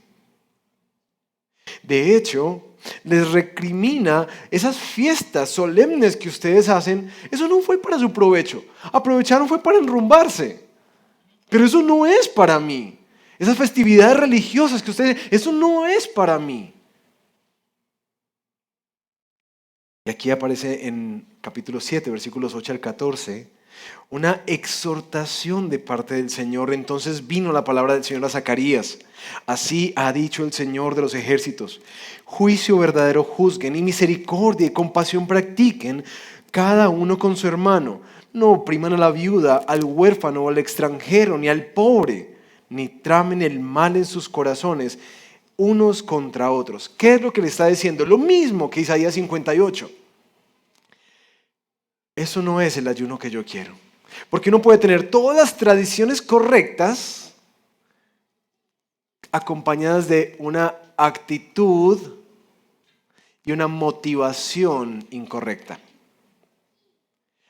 De hecho, les recrimina esas fiestas solemnes que ustedes hacen. Eso no fue para su provecho. Aprovecharon fue para enrumbarse. Pero eso no es para mí. Esas festividades religiosas que ustedes, eso no es para mí. Y aquí aparece en capítulo 7, versículos 8 al 14, una exhortación de parte del Señor. Entonces vino la palabra del Señor a Zacarías. Así ha dicho el Señor de los ejércitos: juicio verdadero juzguen, y misericordia y compasión practiquen, cada uno con su hermano. No opriman a la viuda, al huérfano o al extranjero, ni al pobre, ni tramen el mal en sus corazones unos contra otros. ¿Qué es lo que le está diciendo? Lo mismo que Isaías 58. Eso no es el ayuno que yo quiero. Porque uno puede tener todas las tradiciones correctas acompañadas de una actitud y una motivación incorrecta.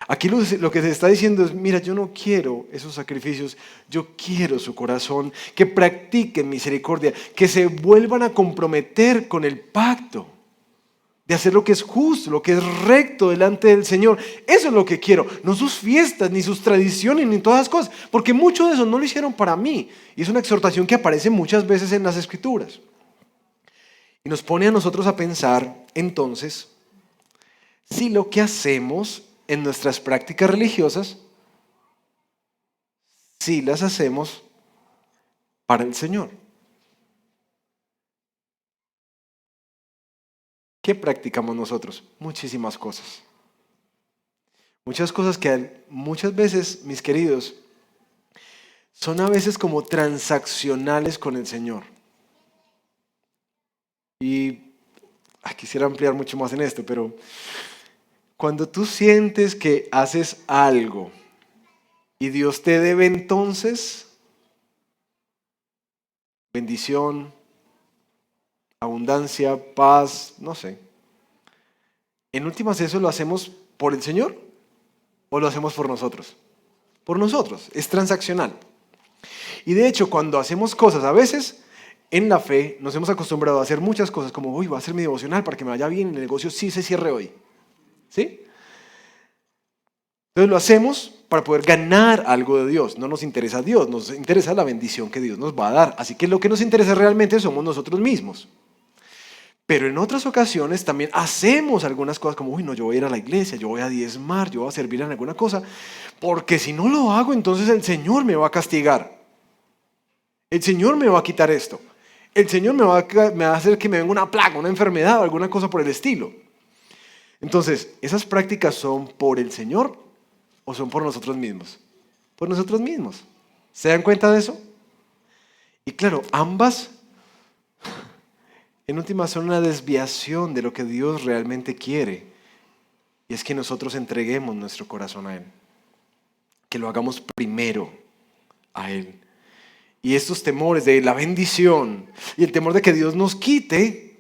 Aquí lo que se está diciendo es: mira, yo no quiero esos sacrificios, yo quiero su corazón, que practiquen misericordia, que se vuelvan a comprometer con el pacto, de hacer lo que es justo, lo que es recto delante del Señor. Eso es lo que quiero, no sus fiestas, ni sus tradiciones, ni todas las cosas, porque mucho de eso no lo hicieron para mí. Y es una exhortación que aparece muchas veces en las Escrituras. Y nos pone a nosotros a pensar, entonces, si lo que hacemos en nuestras prácticas religiosas, si las hacemos para el Señor. ¿Qué practicamos nosotros? Muchísimas cosas. Muchas cosas que muchas veces, mis queridos, son a veces como transaccionales con el Señor. Y quisiera ampliar mucho más en esto, pero cuando tú sientes que haces algo y Dios te debe, entonces bendición, abundancia, paz, no sé. En últimas, ¿eso lo hacemos por el Señor o lo hacemos por nosotros? Por nosotros, es transaccional. Y de hecho, cuando hacemos cosas, a veces en la fe nos hemos acostumbrado a hacer muchas cosas, como: voy a hacer mi devocional para que me vaya bien, el negocio sí se cierre hoy. ¿Sí? Entonces lo hacemos para poder ganar algo de Dios. No nos interesa Dios, nos interesa la bendición que Dios nos va a dar. Así que lo que nos interesa realmente somos nosotros mismos. Pero en otras ocasiones también hacemos algunas cosas como: uy, no, yo voy a ir a la iglesia, yo voy a diezmar, yo voy a servir en alguna cosa, porque si no lo hago, entonces el Señor me va a castigar. El Señor me va a quitar esto. El Señor me va a hacer que me venga una plaga, una enfermedad o alguna cosa por el estilo. Entonces, ¿esas prácticas son por el Señor o son por nosotros mismos? Por nosotros mismos. ¿Se dan cuenta de eso? Y claro, ambas en última son una desviación de lo que Dios realmente quiere. Y es que nosotros entreguemos nuestro corazón a Él. Que lo hagamos primero a Él. Y estos temores de la bendición y el temor de que Dios nos quite,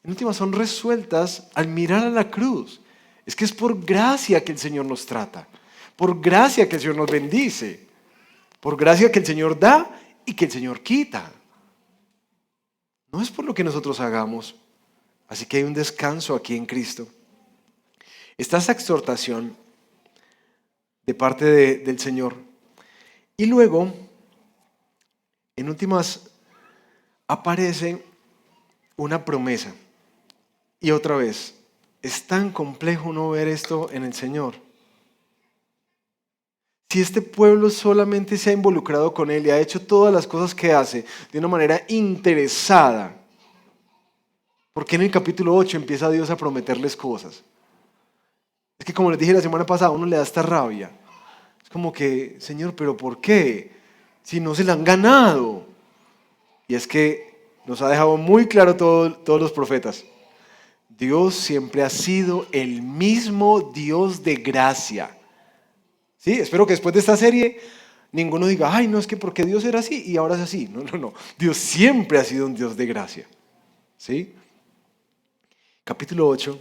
en última son resueltas al mirar a la cruz. Es que es por gracia que el Señor nos trata. Por gracia que el Señor nos bendice. Por gracia que el Señor da y que el Señor quita. No es por lo que nosotros hagamos. Así que hay un descanso aquí en Cristo. Está esa exhortación de parte del Señor. Y luego, en últimas, aparece una promesa. Y otra vez, es tan complejo no ver esto en el Señor. Si este pueblo solamente se ha involucrado con Él y ha hecho todas las cosas que hace de una manera interesada, ¿por qué en el capítulo 8 empieza Dios a prometerles cosas? Es que como les dije la semana pasada, a uno le da esta rabia. Es como que, Señor, ¿pero por qué? Si no se la han ganado. Y es que nos ha dejado muy claro todos los profetas. Dios siempre ha sido el mismo Dios de gracia. Sí, espero que después de esta serie ninguno diga, ay, no, es que porque Dios era así y ahora es así. No. Dios siempre ha sido un Dios de gracia. ¿Sí? Capítulo 8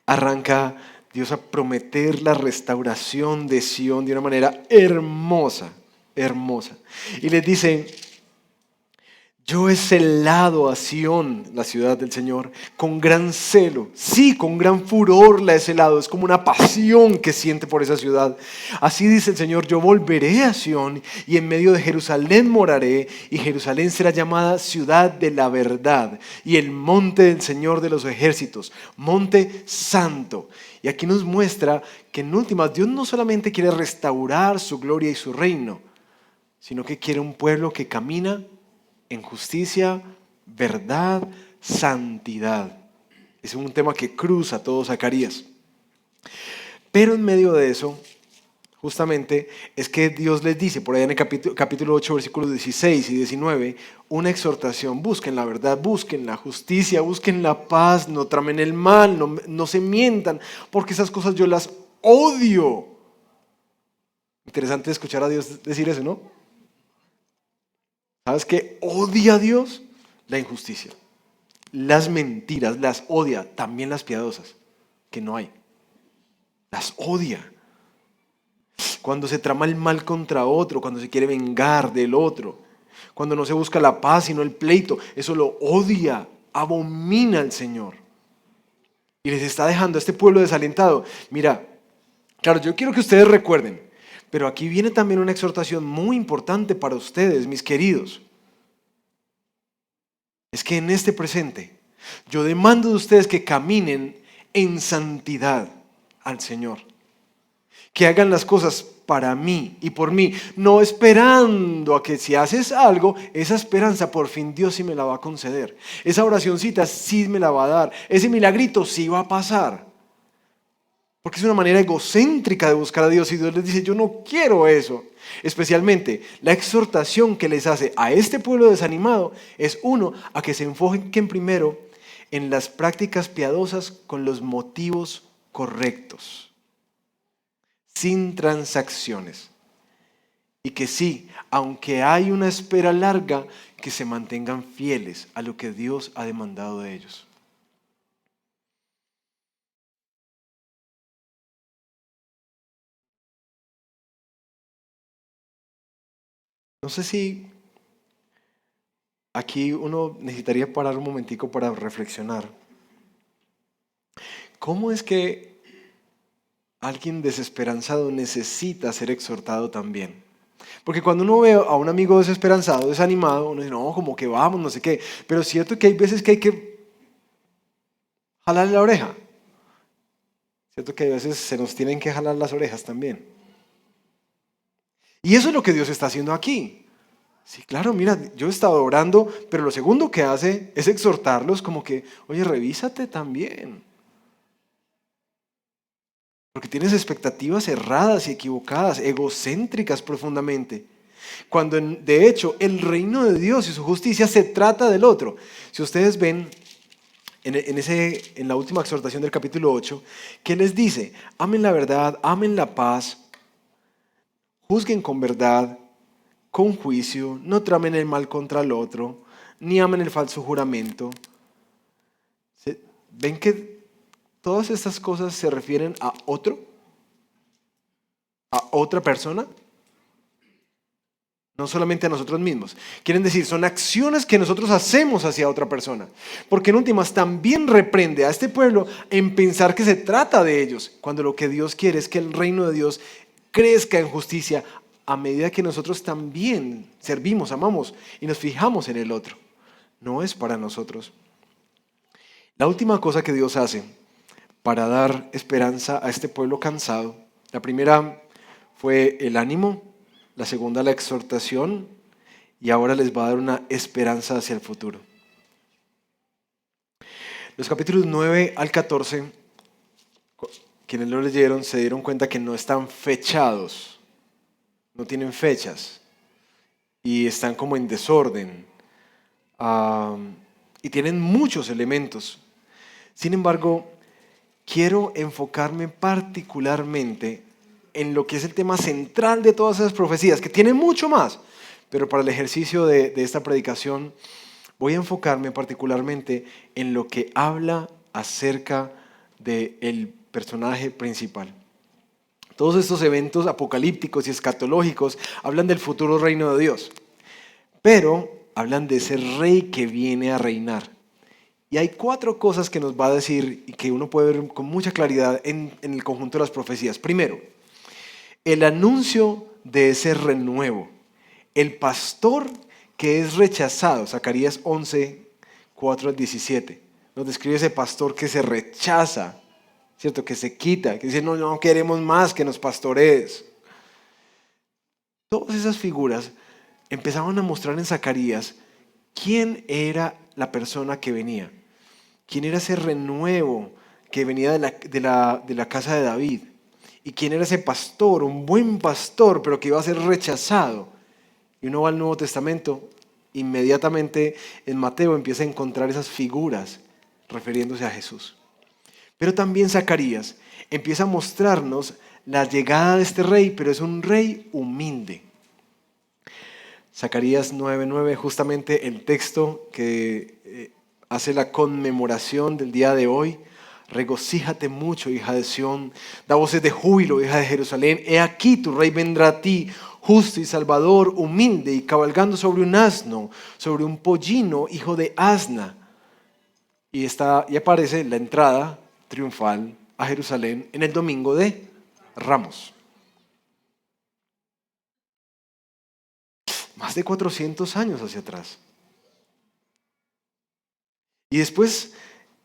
arranca Dios a prometer la restauración de Sión de una manera hermosa, hermosa. Y les dice, yo he celado a Sión, la ciudad del Señor, con gran celo. Sí, con gran furor la he celado. Es como una pasión que siente por esa ciudad. Así dice el Señor, yo volveré a Sión y en medio de Jerusalén moraré. Y Jerusalén será llamada ciudad de la verdad y el monte del Señor de los ejércitos, monte santo. Y aquí nos muestra que en últimas Dios no solamente quiere restaurar su gloria y su reino, sino que quiere un pueblo que camina en justicia, verdad, santidad. Es un tema que cruza todo Zacarías. Pero en medio de eso, justamente, es que Dios les dice, por ahí en el capítulo 8, versículos 16 y 19, una exhortación. Busquen la verdad, busquen la justicia, busquen la paz, no tramen el mal, no se mientan, porque esas cosas yo las odio. Interesante escuchar a Dios decir eso, ¿no? ¿Sabes qué odia a Dios? La injusticia. Las mentiras, las odia. También las piadosas, que no hay. Las odia. Cuando se trama el mal contra otro, cuando se quiere vengar del otro, cuando no se busca la paz sino el pleito, eso lo odia, abomina al Señor. Y les está dejando a este pueblo desalentado. Mira, claro, yo quiero que ustedes recuerden, pero aquí viene también una exhortación muy importante para ustedes, mis queridos. Es que en este presente yo demando de ustedes que caminen en santidad al Señor. Que hagan las cosas para mí y por mí, no esperando a que si haces algo, esa esperanza por fin Dios sí me la va a conceder. Esa oracioncita sí me la va a dar. Ese milagrito sí va a pasar. Porque es una manera egocéntrica de buscar a Dios y Dios les dice, yo no quiero eso. Especialmente la exhortación que les hace a este pueblo desanimado es uno, a que se enfoquen primero en las prácticas piadosas con los motivos correctos, sin transacciones. Y que sí, aunque hay una espera larga, que se mantengan fieles a lo que Dios ha demandado de ellos. No sé si aquí uno necesitaría parar un momentico para reflexionar. ¿Cómo es que alguien desesperanzado necesita ser exhortado también? Porque cuando uno ve a un amigo desesperanzado, desanimado, uno dice, no, como que vamos, no sé qué. Pero es cierto que hay veces que hay que jalarle la oreja. Cierto que hay veces se nos tienen que jalar las orejas también. Y eso es lo que Dios está haciendo aquí. Sí, claro, mira, yo he estado orando, pero lo segundo que hace es exhortarlos como que, oye, revísate también. Porque tienes expectativas erradas y equivocadas, egocéntricas profundamente. Cuando de hecho el reino de Dios y su justicia se trata del otro. Si ustedes ven en la última exhortación del capítulo 8, que les dice: amen la verdad, amen la paz, juzguen con verdad, con juicio, no tramen el mal contra el otro, ni amen el falso juramento. ¿Ven que todas estas cosas se refieren a otro? ¿A otra persona? No solamente a nosotros mismos. Quieren decir, son acciones que nosotros hacemos hacia otra persona. Porque en últimas también reprende a este pueblo en pensar que se trata de ellos, cuando lo que Dios quiere es que el reino de Dios crezca en justicia a medida que nosotros también servimos, amamos y nos fijamos en el otro. No es para nosotros. La última cosa que Dios hace para dar esperanza a este pueblo cansado, la primera fue el ánimo, la segunda la exhortación, y ahora les va a dar una esperanza hacia el futuro. Los capítulos 9 al 14, quienes lo leyeron se dieron cuenta que no están fechados, no tienen fechas y están como en desorden, y tienen muchos elementos. Sin embargo, quiero enfocarme particularmente en lo que es el tema central de todas esas profecías, que tienen mucho más, pero para el ejercicio de esta predicación voy a enfocarme particularmente en lo que habla acerca del personaje principal. Todos estos eventos apocalípticos y escatológicos hablan del futuro reino de Dios, pero hablan de ese rey que viene a reinar. Y hay 4 cosas que nos va a decir y que uno puede ver con mucha claridad en el conjunto de las profecías. Primero, el anuncio de ese renuevo. El pastor que es rechazado, Zacarías 11, 4 al 17. Nos describe ese pastor que se rechaza, ¿cierto? Que se quita, que dice: no queremos más que nos pastorees. Todas esas figuras empezaban a mostrar en Zacarías quién era la persona que venía. ¿Quién era ese renuevo que venía de la casa de David? ¿Y quién era ese pastor? Un buen pastor, pero que iba a ser rechazado. Y uno va al Nuevo Testamento, inmediatamente en Mateo empieza a encontrar esas figuras refiriéndose a Jesús. Pero también Zacarías empieza a mostrarnos la llegada de este rey, pero es un rey humilde. Zacarías 9:9, justamente el texto que hace la conmemoración del día de hoy. Regocíjate mucho, hija de Sión, da voces de júbilo, hija de Jerusalén. He aquí tu rey vendrá a ti, justo y salvador, humilde y cabalgando sobre un asno, sobre un pollino, hijo de asna. Y aparece la entrada triunfal a Jerusalén en el domingo de Ramos. Más de 400 años hacia atrás. Y después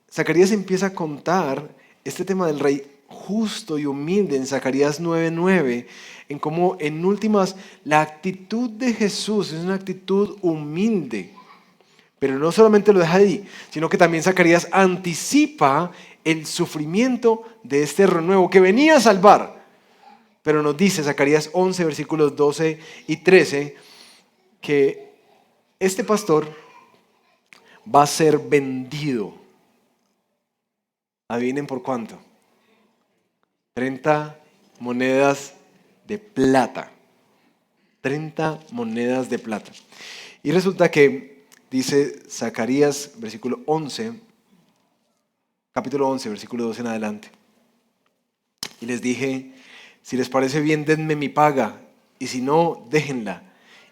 Zacarías empieza a contar este tema del rey justo y humilde en Zacarías 9:9, en cómo en últimas la actitud de Jesús es una actitud humilde. Pero no solamente lo deja ahí, sino que también Zacarías anticipa el sufrimiento de este renuevo que venía a salvar. Pero nos dice Zacarías 11, versículos 12 y 13, que este pastor va a ser vendido. Adivinen por cuánto. 30 monedas de plata. 30 monedas de plata. Y resulta que dice Zacarías, capítulo 11, versículo 12 en adelante. Y les dije: si les parece bien, denme mi paga, y si no, déjenla.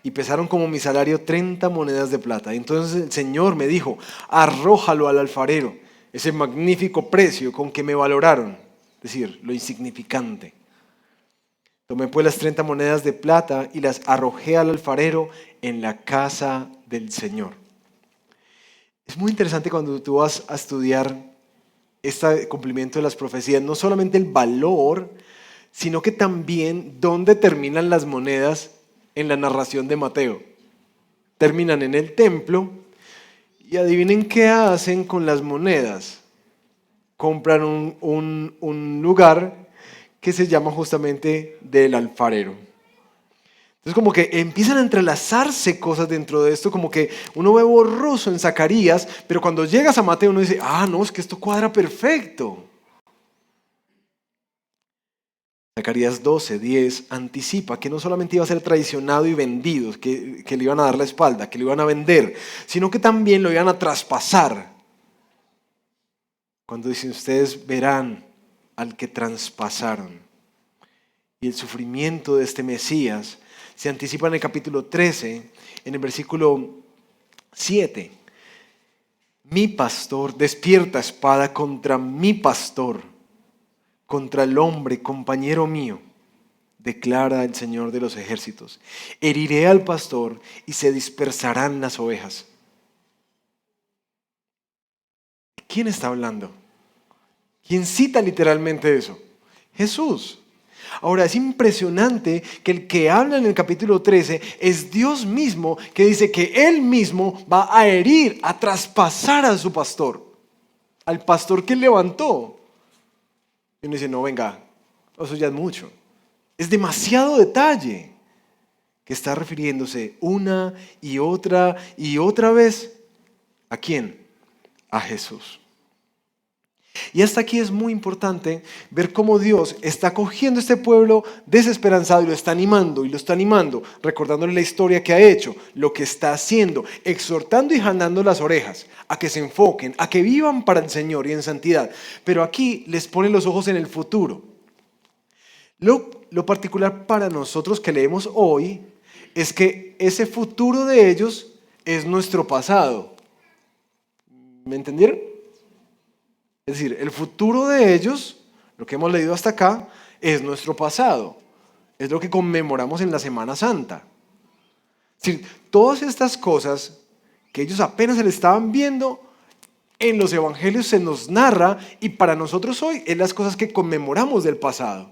Y pesaron como mi salario 30 monedas de plata. Y entonces el Señor me dijo: arrójalo al alfarero, ese magnífico precio con que me valoraron, es decir, lo insignificante. Tomé pues las 30 monedas de plata y las arrojé al alfarero en la casa del Señor. Es muy interesante cuando tú vas a estudiar este cumplimiento de las profecías, no solamente el valor, sino que también dónde terminan las monedas en la narración de Mateo. Terminan en el templo y adivinen qué hacen con las monedas. Compran un lugar que se llama justamente del alfarero. Entonces como que empiezan a entrelazarse cosas dentro de esto, como que uno ve borroso en Zacarías, pero cuando llegas a Mateo uno dice, no, es que esto cuadra perfecto. Zacarías 12:10 anticipa que no solamente iba a ser traicionado y vendido, que le iban a dar la espalda, que le iban a vender, sino que también lo iban a traspasar. Cuando dicen, ustedes verán al que traspasaron. Y el sufrimiento de este Mesías se anticipa en el capítulo 13, en el versículo 7. Mi pastor despierta espada contra mi pastor, contra el hombre, compañero mío, declara el Señor de los ejércitos. Heriré al pastor y se dispersarán las ovejas. ¿Quién está hablando? ¿Quién cita literalmente eso? Jesús. Ahora, es impresionante que el que habla en el capítulo 13 es Dios mismo, que dice que Él mismo va a herir, a traspasar a su pastor, al pastor que Él levantó. Y uno dice, no, venga, eso ya es mucho. Es demasiado detalle que está refiriéndose una y otra vez. ¿A quién? A Jesús. Y hasta aquí es muy importante ver cómo Dios está cogiendo a este pueblo desesperanzado y lo está animando, recordándole la historia que ha hecho, lo que está haciendo, exhortando y jalando las orejas a que se enfoquen, a que vivan para el Señor y en santidad. Pero aquí les pone los ojos en el futuro. Lo particular para nosotros que leemos hoy es que ese futuro de ellos es nuestro pasado. ¿Me entendieron? Es decir, el futuro de ellos, lo que hemos leído hasta acá, es nuestro pasado. Es lo que conmemoramos en la Semana Santa. Es decir, todas estas cosas que ellos apenas se le estaban viendo, en los evangelios se nos narra y para nosotros hoy es las cosas que conmemoramos del pasado.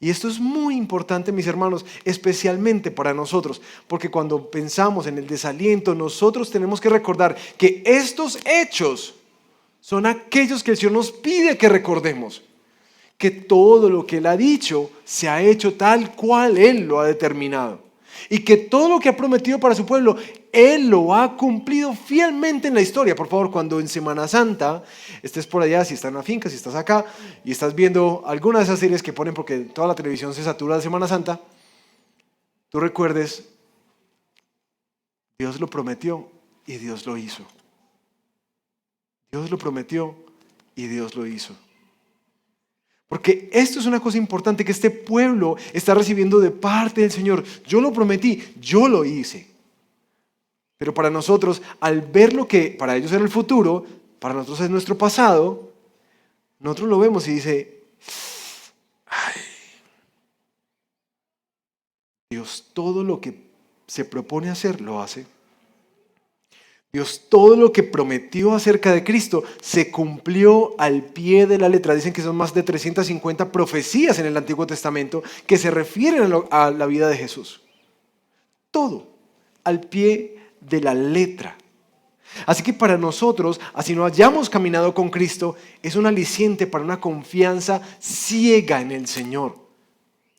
Y esto es muy importante, mis hermanos, especialmente para nosotros, porque cuando pensamos en el desaliento, nosotros tenemos que recordar que estos hechos son aquellos que el Señor nos pide que recordemos. Que todo lo que Él ha dicho se ha hecho tal cual Él lo ha determinado. Y que todo lo que ha prometido para su pueblo, Él lo ha cumplido fielmente en la historia. Por favor, cuando en Semana Santa estés por allá, si estás en la finca, si estás acá, y estás viendo alguna de esas series que ponen porque toda la televisión se satura de Semana Santa, tú recuerdes, Dios lo prometió y Dios lo hizo. Dios lo prometió y Dios lo hizo. Porque esto es una cosa importante que este pueblo está recibiendo de parte del Señor. Yo lo prometí, yo lo hice. Pero para nosotros, al ver lo que para ellos era el futuro, para nosotros es nuestro pasado, nosotros lo vemos y dice, ay, Dios todo lo que se propone hacer, lo hace. Dios todo lo que prometió acerca de Cristo se cumplió al pie de la letra. Dicen que son más de 350 profecías en el Antiguo Testamento que se refieren a la vida de Jesús. Todo al pie de la letra. Así que para nosotros, así no hayamos caminado con Cristo, es un aliciente para una confianza ciega en el Señor.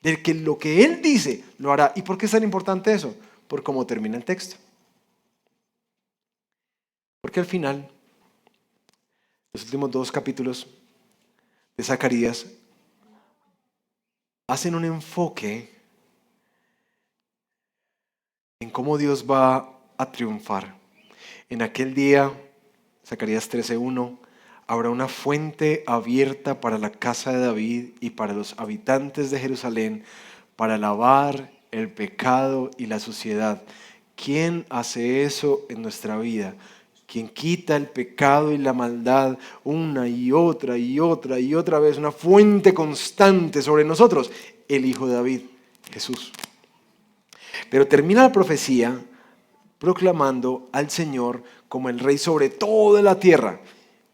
De que lo que Él dice lo hará. ¿Y por qué es tan importante eso? Por cómo termina el texto. Porque al final, los últimos 2 capítulos de Zacarías hacen un enfoque en cómo Dios va a triunfar. En aquel día, Zacarías 13:1, habrá una fuente abierta para la casa de David y para los habitantes de Jerusalén para lavar el pecado y la suciedad. ¿Quién hace eso en nuestra vida? Quien quita el pecado y la maldad una y otra vez, una fuente constante sobre nosotros, el Hijo de David, Jesús. Pero termina la profecía proclamando al Señor como el Rey sobre toda la tierra.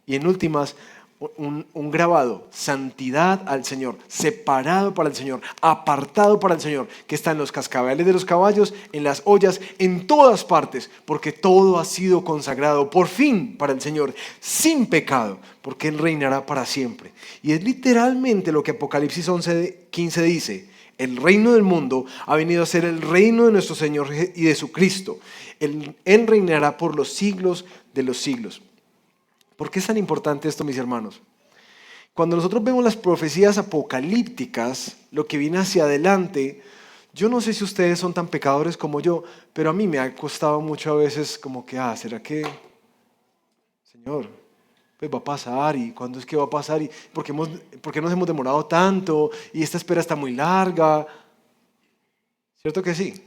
Y en últimas, un grabado: santidad al Señor, separado para el Señor, apartado para el Señor, que está en los cascabeles de los caballos, en las ollas, en todas partes, porque todo ha sido consagrado por fin para el Señor, sin pecado, porque Él reinará para siempre. Y es literalmente lo que Apocalipsis 11:15 dice: el reino del mundo ha venido a ser el reino de nuestro Señor y de su Cristo. Él reinará por los siglos de los siglos. ¿Por qué es tan importante esto, mis hermanos? Cuando nosotros vemos las profecías apocalípticas, lo que viene hacia adelante, yo no sé si ustedes son tan pecadores como yo, pero a mí me ha costado mucho a veces como que, ¿será que, Señor, pues va a pasar? ¿Y cuándo es que va a pasar? ¿Y por qué nos hemos demorado tanto? Y esta espera está muy larga. ¿Cierto que sí?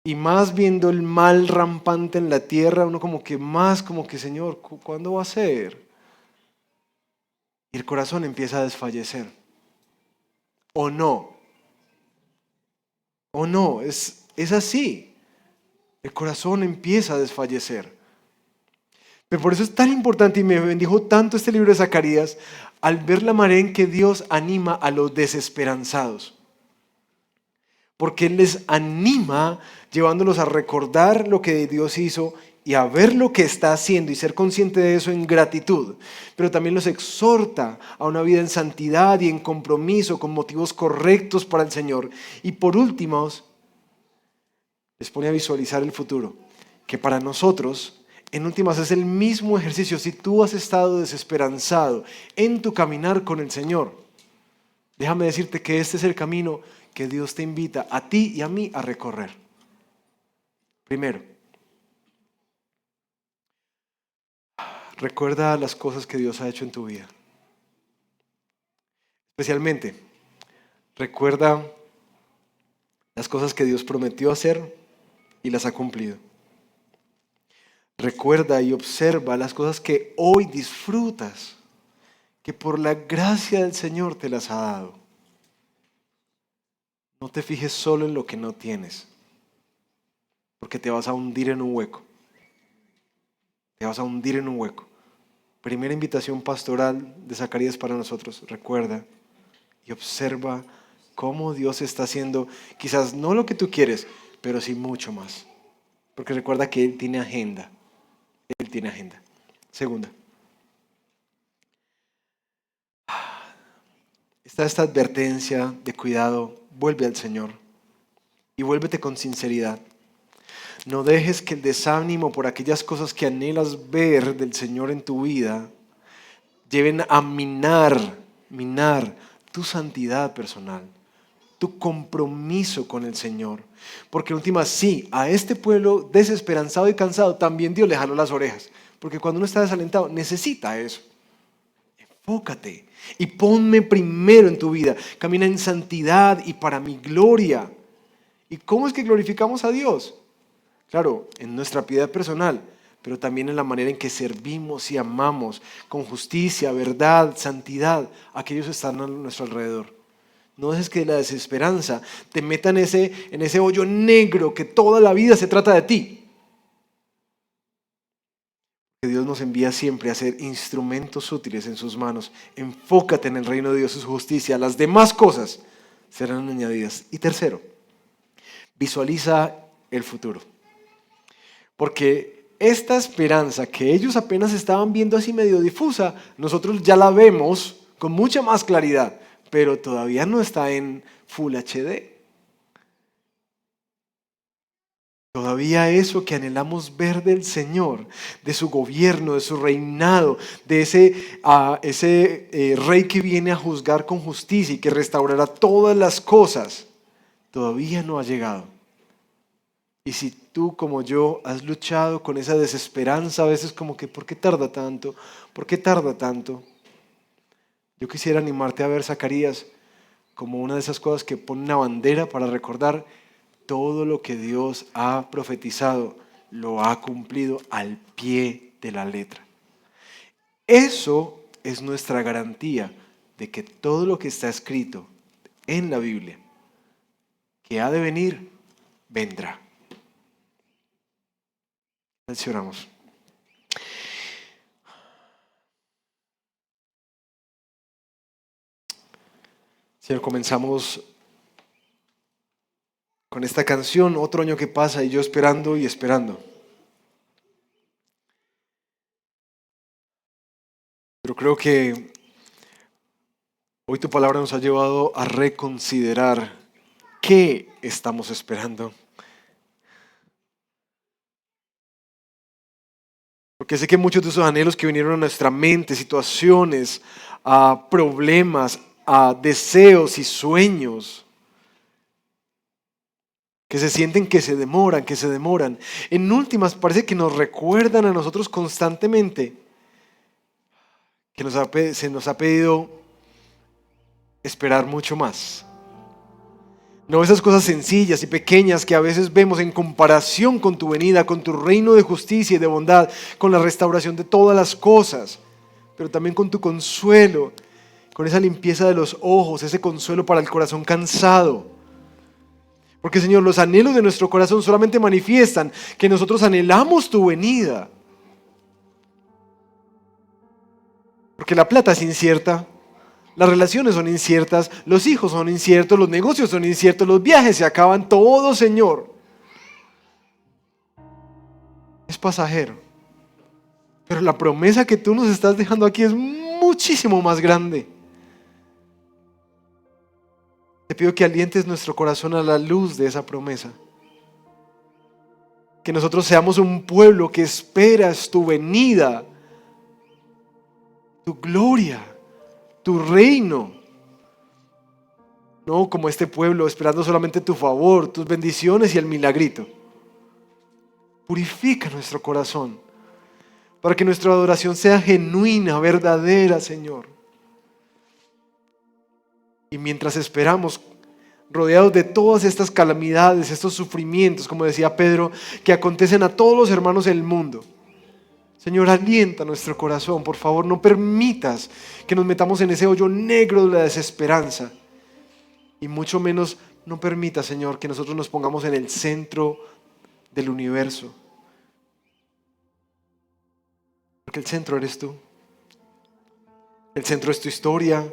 Y más viendo el mal rampante en la tierra, uno como que, Señor, ¿cuándo va a ser? Y el corazón empieza a desfallecer. ¿O no? ¿O no? Es así. El corazón empieza a desfallecer. Pero por eso es tan importante, y me bendijo tanto este libro de Zacarías, al ver la manera en que Dios anima a los desesperanzados. Porque Él les anima llevándolos a recordar lo que Dios hizo y a ver lo que está haciendo y ser consciente de eso en gratitud. Pero también los exhorta a una vida en santidad y en compromiso con motivos correctos para el Señor. Y por último, les pone a visualizar el futuro, que para nosotros, en últimas, es el mismo ejercicio. Si tú has estado desesperanzado en tu caminar con el Señor, déjame decirte que este es el camino que Dios te invita a ti y a mí a recorrer. Primero, recuerda las cosas que Dios ha hecho en tu vida. Especialmente, recuerda las cosas que Dios prometió hacer y las ha cumplido. Recuerda y observa las cosas que hoy disfrutas, que por la gracia del Señor te las ha dado. No te fijes solo en lo que no tienes, porque te vas a hundir en un hueco. Te vas a hundir en un hueco. Primera invitación pastoral de Zacarías para nosotros: recuerda y observa cómo Dios está haciendo, quizás no lo que tú quieres, pero sí mucho más. Porque recuerda que Él tiene agenda. Él tiene agenda. Segunda, está esta advertencia de cuidado: vuelve al Señor y vuélvete con sinceridad. No dejes que el desánimo por aquellas cosas que anhelas ver del Señor en tu vida lleven a minar tu santidad personal, tu compromiso con el Señor. Porque en última, sí, a este pueblo desesperanzado y cansado también Dios le jaló las orejas. Porque cuando uno está desalentado, necesita eso. Enfócate y ponme primero en tu vida. Camina en santidad y para mi gloria. ¿Y cómo es que glorificamos a Dios? Claro, en nuestra piedad personal, pero también en la manera en que servimos y amamos con justicia, verdad, santidad a aquellos que están a nuestro alrededor. No dejes que la desesperanza te meta en ese hoyo negro que toda la vida se trata de ti. Que Dios nos envía siempre a ser instrumentos útiles en sus manos. Enfócate en el reino de Dios y su justicia. Las demás cosas serán añadidas. Y tercero, visualiza el futuro. Porque esta esperanza que ellos apenas estaban viendo así medio difusa, nosotros ya la vemos con mucha más claridad, pero todavía no está en Full HD. Todavía eso que anhelamos ver del Señor, de su gobierno, de su reinado, de ese rey que viene a juzgar con justicia y que restaurará todas las cosas, todavía no ha llegado. Y si tú como yo has luchado con esa desesperanza, a veces como que, ¿por qué tarda tanto? ¿Por qué tarda tanto? Yo quisiera animarte a ver Zacarías como una de esas cosas que pone una bandera para recordar: todo lo que Dios ha profetizado lo ha cumplido al pie de la letra. Eso es nuestra garantía de que todo lo que está escrito en la Biblia, que ha de venir, vendrá. Oramos. Señor, comenzamos con esta canción, otro año que pasa y yo esperando y esperando. Pero creo que hoy tu palabra nos ha llevado a reconsiderar qué estamos esperando. Porque sé que muchos de esos anhelos que vinieron a nuestra mente, situaciones, a problemas, a deseos y sueños, que se sienten que se demoran. En últimas, parece que nos recuerdan a nosotros constantemente que se nos ha pedido esperar mucho más. No esas cosas sencillas y pequeñas que a veces vemos en comparación con tu venida, con tu reino de justicia y de bondad, con la restauración de todas las cosas, pero también con tu consuelo, con esa limpieza de los ojos, ese consuelo para el corazón cansado. Porque Señor, los anhelos de nuestro corazón solamente manifiestan que nosotros anhelamos tu venida. Porque la plata es incierta, las relaciones son inciertas, los hijos son inciertos, los negocios son inciertos, los viajes se acaban, todo, Señor, es pasajero. Pero la promesa que tú nos estás dejando aquí es muchísimo más grande. Te pido que alientes nuestro corazón a la luz de esa promesa. Que nosotros seamos un pueblo que esperas tu venida, tu gloria, tu reino. No como este pueblo esperando solamente tu favor, tus bendiciones y el milagrito. Purifica nuestro corazón para que nuestra adoración sea genuina, verdadera, Señor. Y mientras esperamos, rodeados de todas estas calamidades, estos sufrimientos, como decía Pedro, que acontecen a todos los hermanos del mundo, Señor, alienta nuestro corazón. Por favor, no permitas que nos metamos en ese hoyo negro de la desesperanza. Y mucho menos no permita, Señor, que nosotros nos pongamos en el centro del universo. Porque el centro eres tú. El centro es tu historia.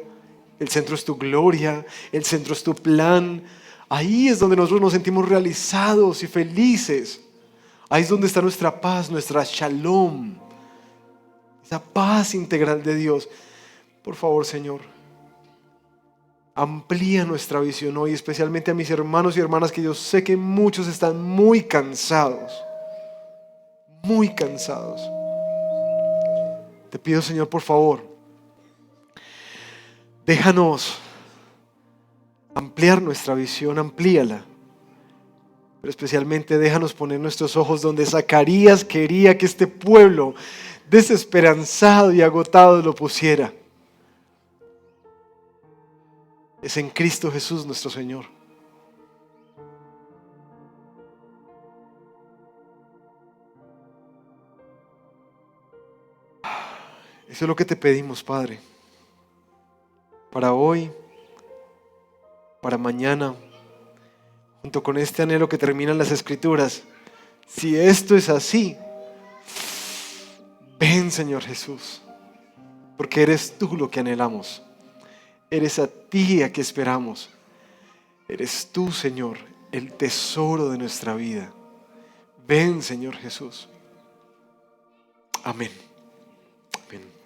El centro es tu gloria. El centro es tu plan. Ahí es donde nosotros nos sentimos realizados y felices. Ahí es donde está nuestra paz, nuestra shalom. Esa paz integral de Dios. Por favor, Señor, amplía nuestra visión hoy, especialmente a mis hermanos y hermanas que yo sé que muchos están muy cansados. Muy cansados. Te pido, Señor, por favor, déjanos ampliar nuestra visión, amplíala. Pero especialmente déjanos poner nuestros ojos donde Zacarías quería que este pueblo desesperanzado y agotado lo pusiera. Es en Cristo Jesús nuestro Señor. Eso es lo que te pedimos, Padre. Para hoy, para mañana, junto con este anhelo que terminan las Escrituras. Si esto es así, ven, Señor Jesús, porque eres tú lo que anhelamos. Eres a ti a que esperamos. Eres tú, Señor, el tesoro de nuestra vida. Ven, Señor Jesús. Amén. Amén.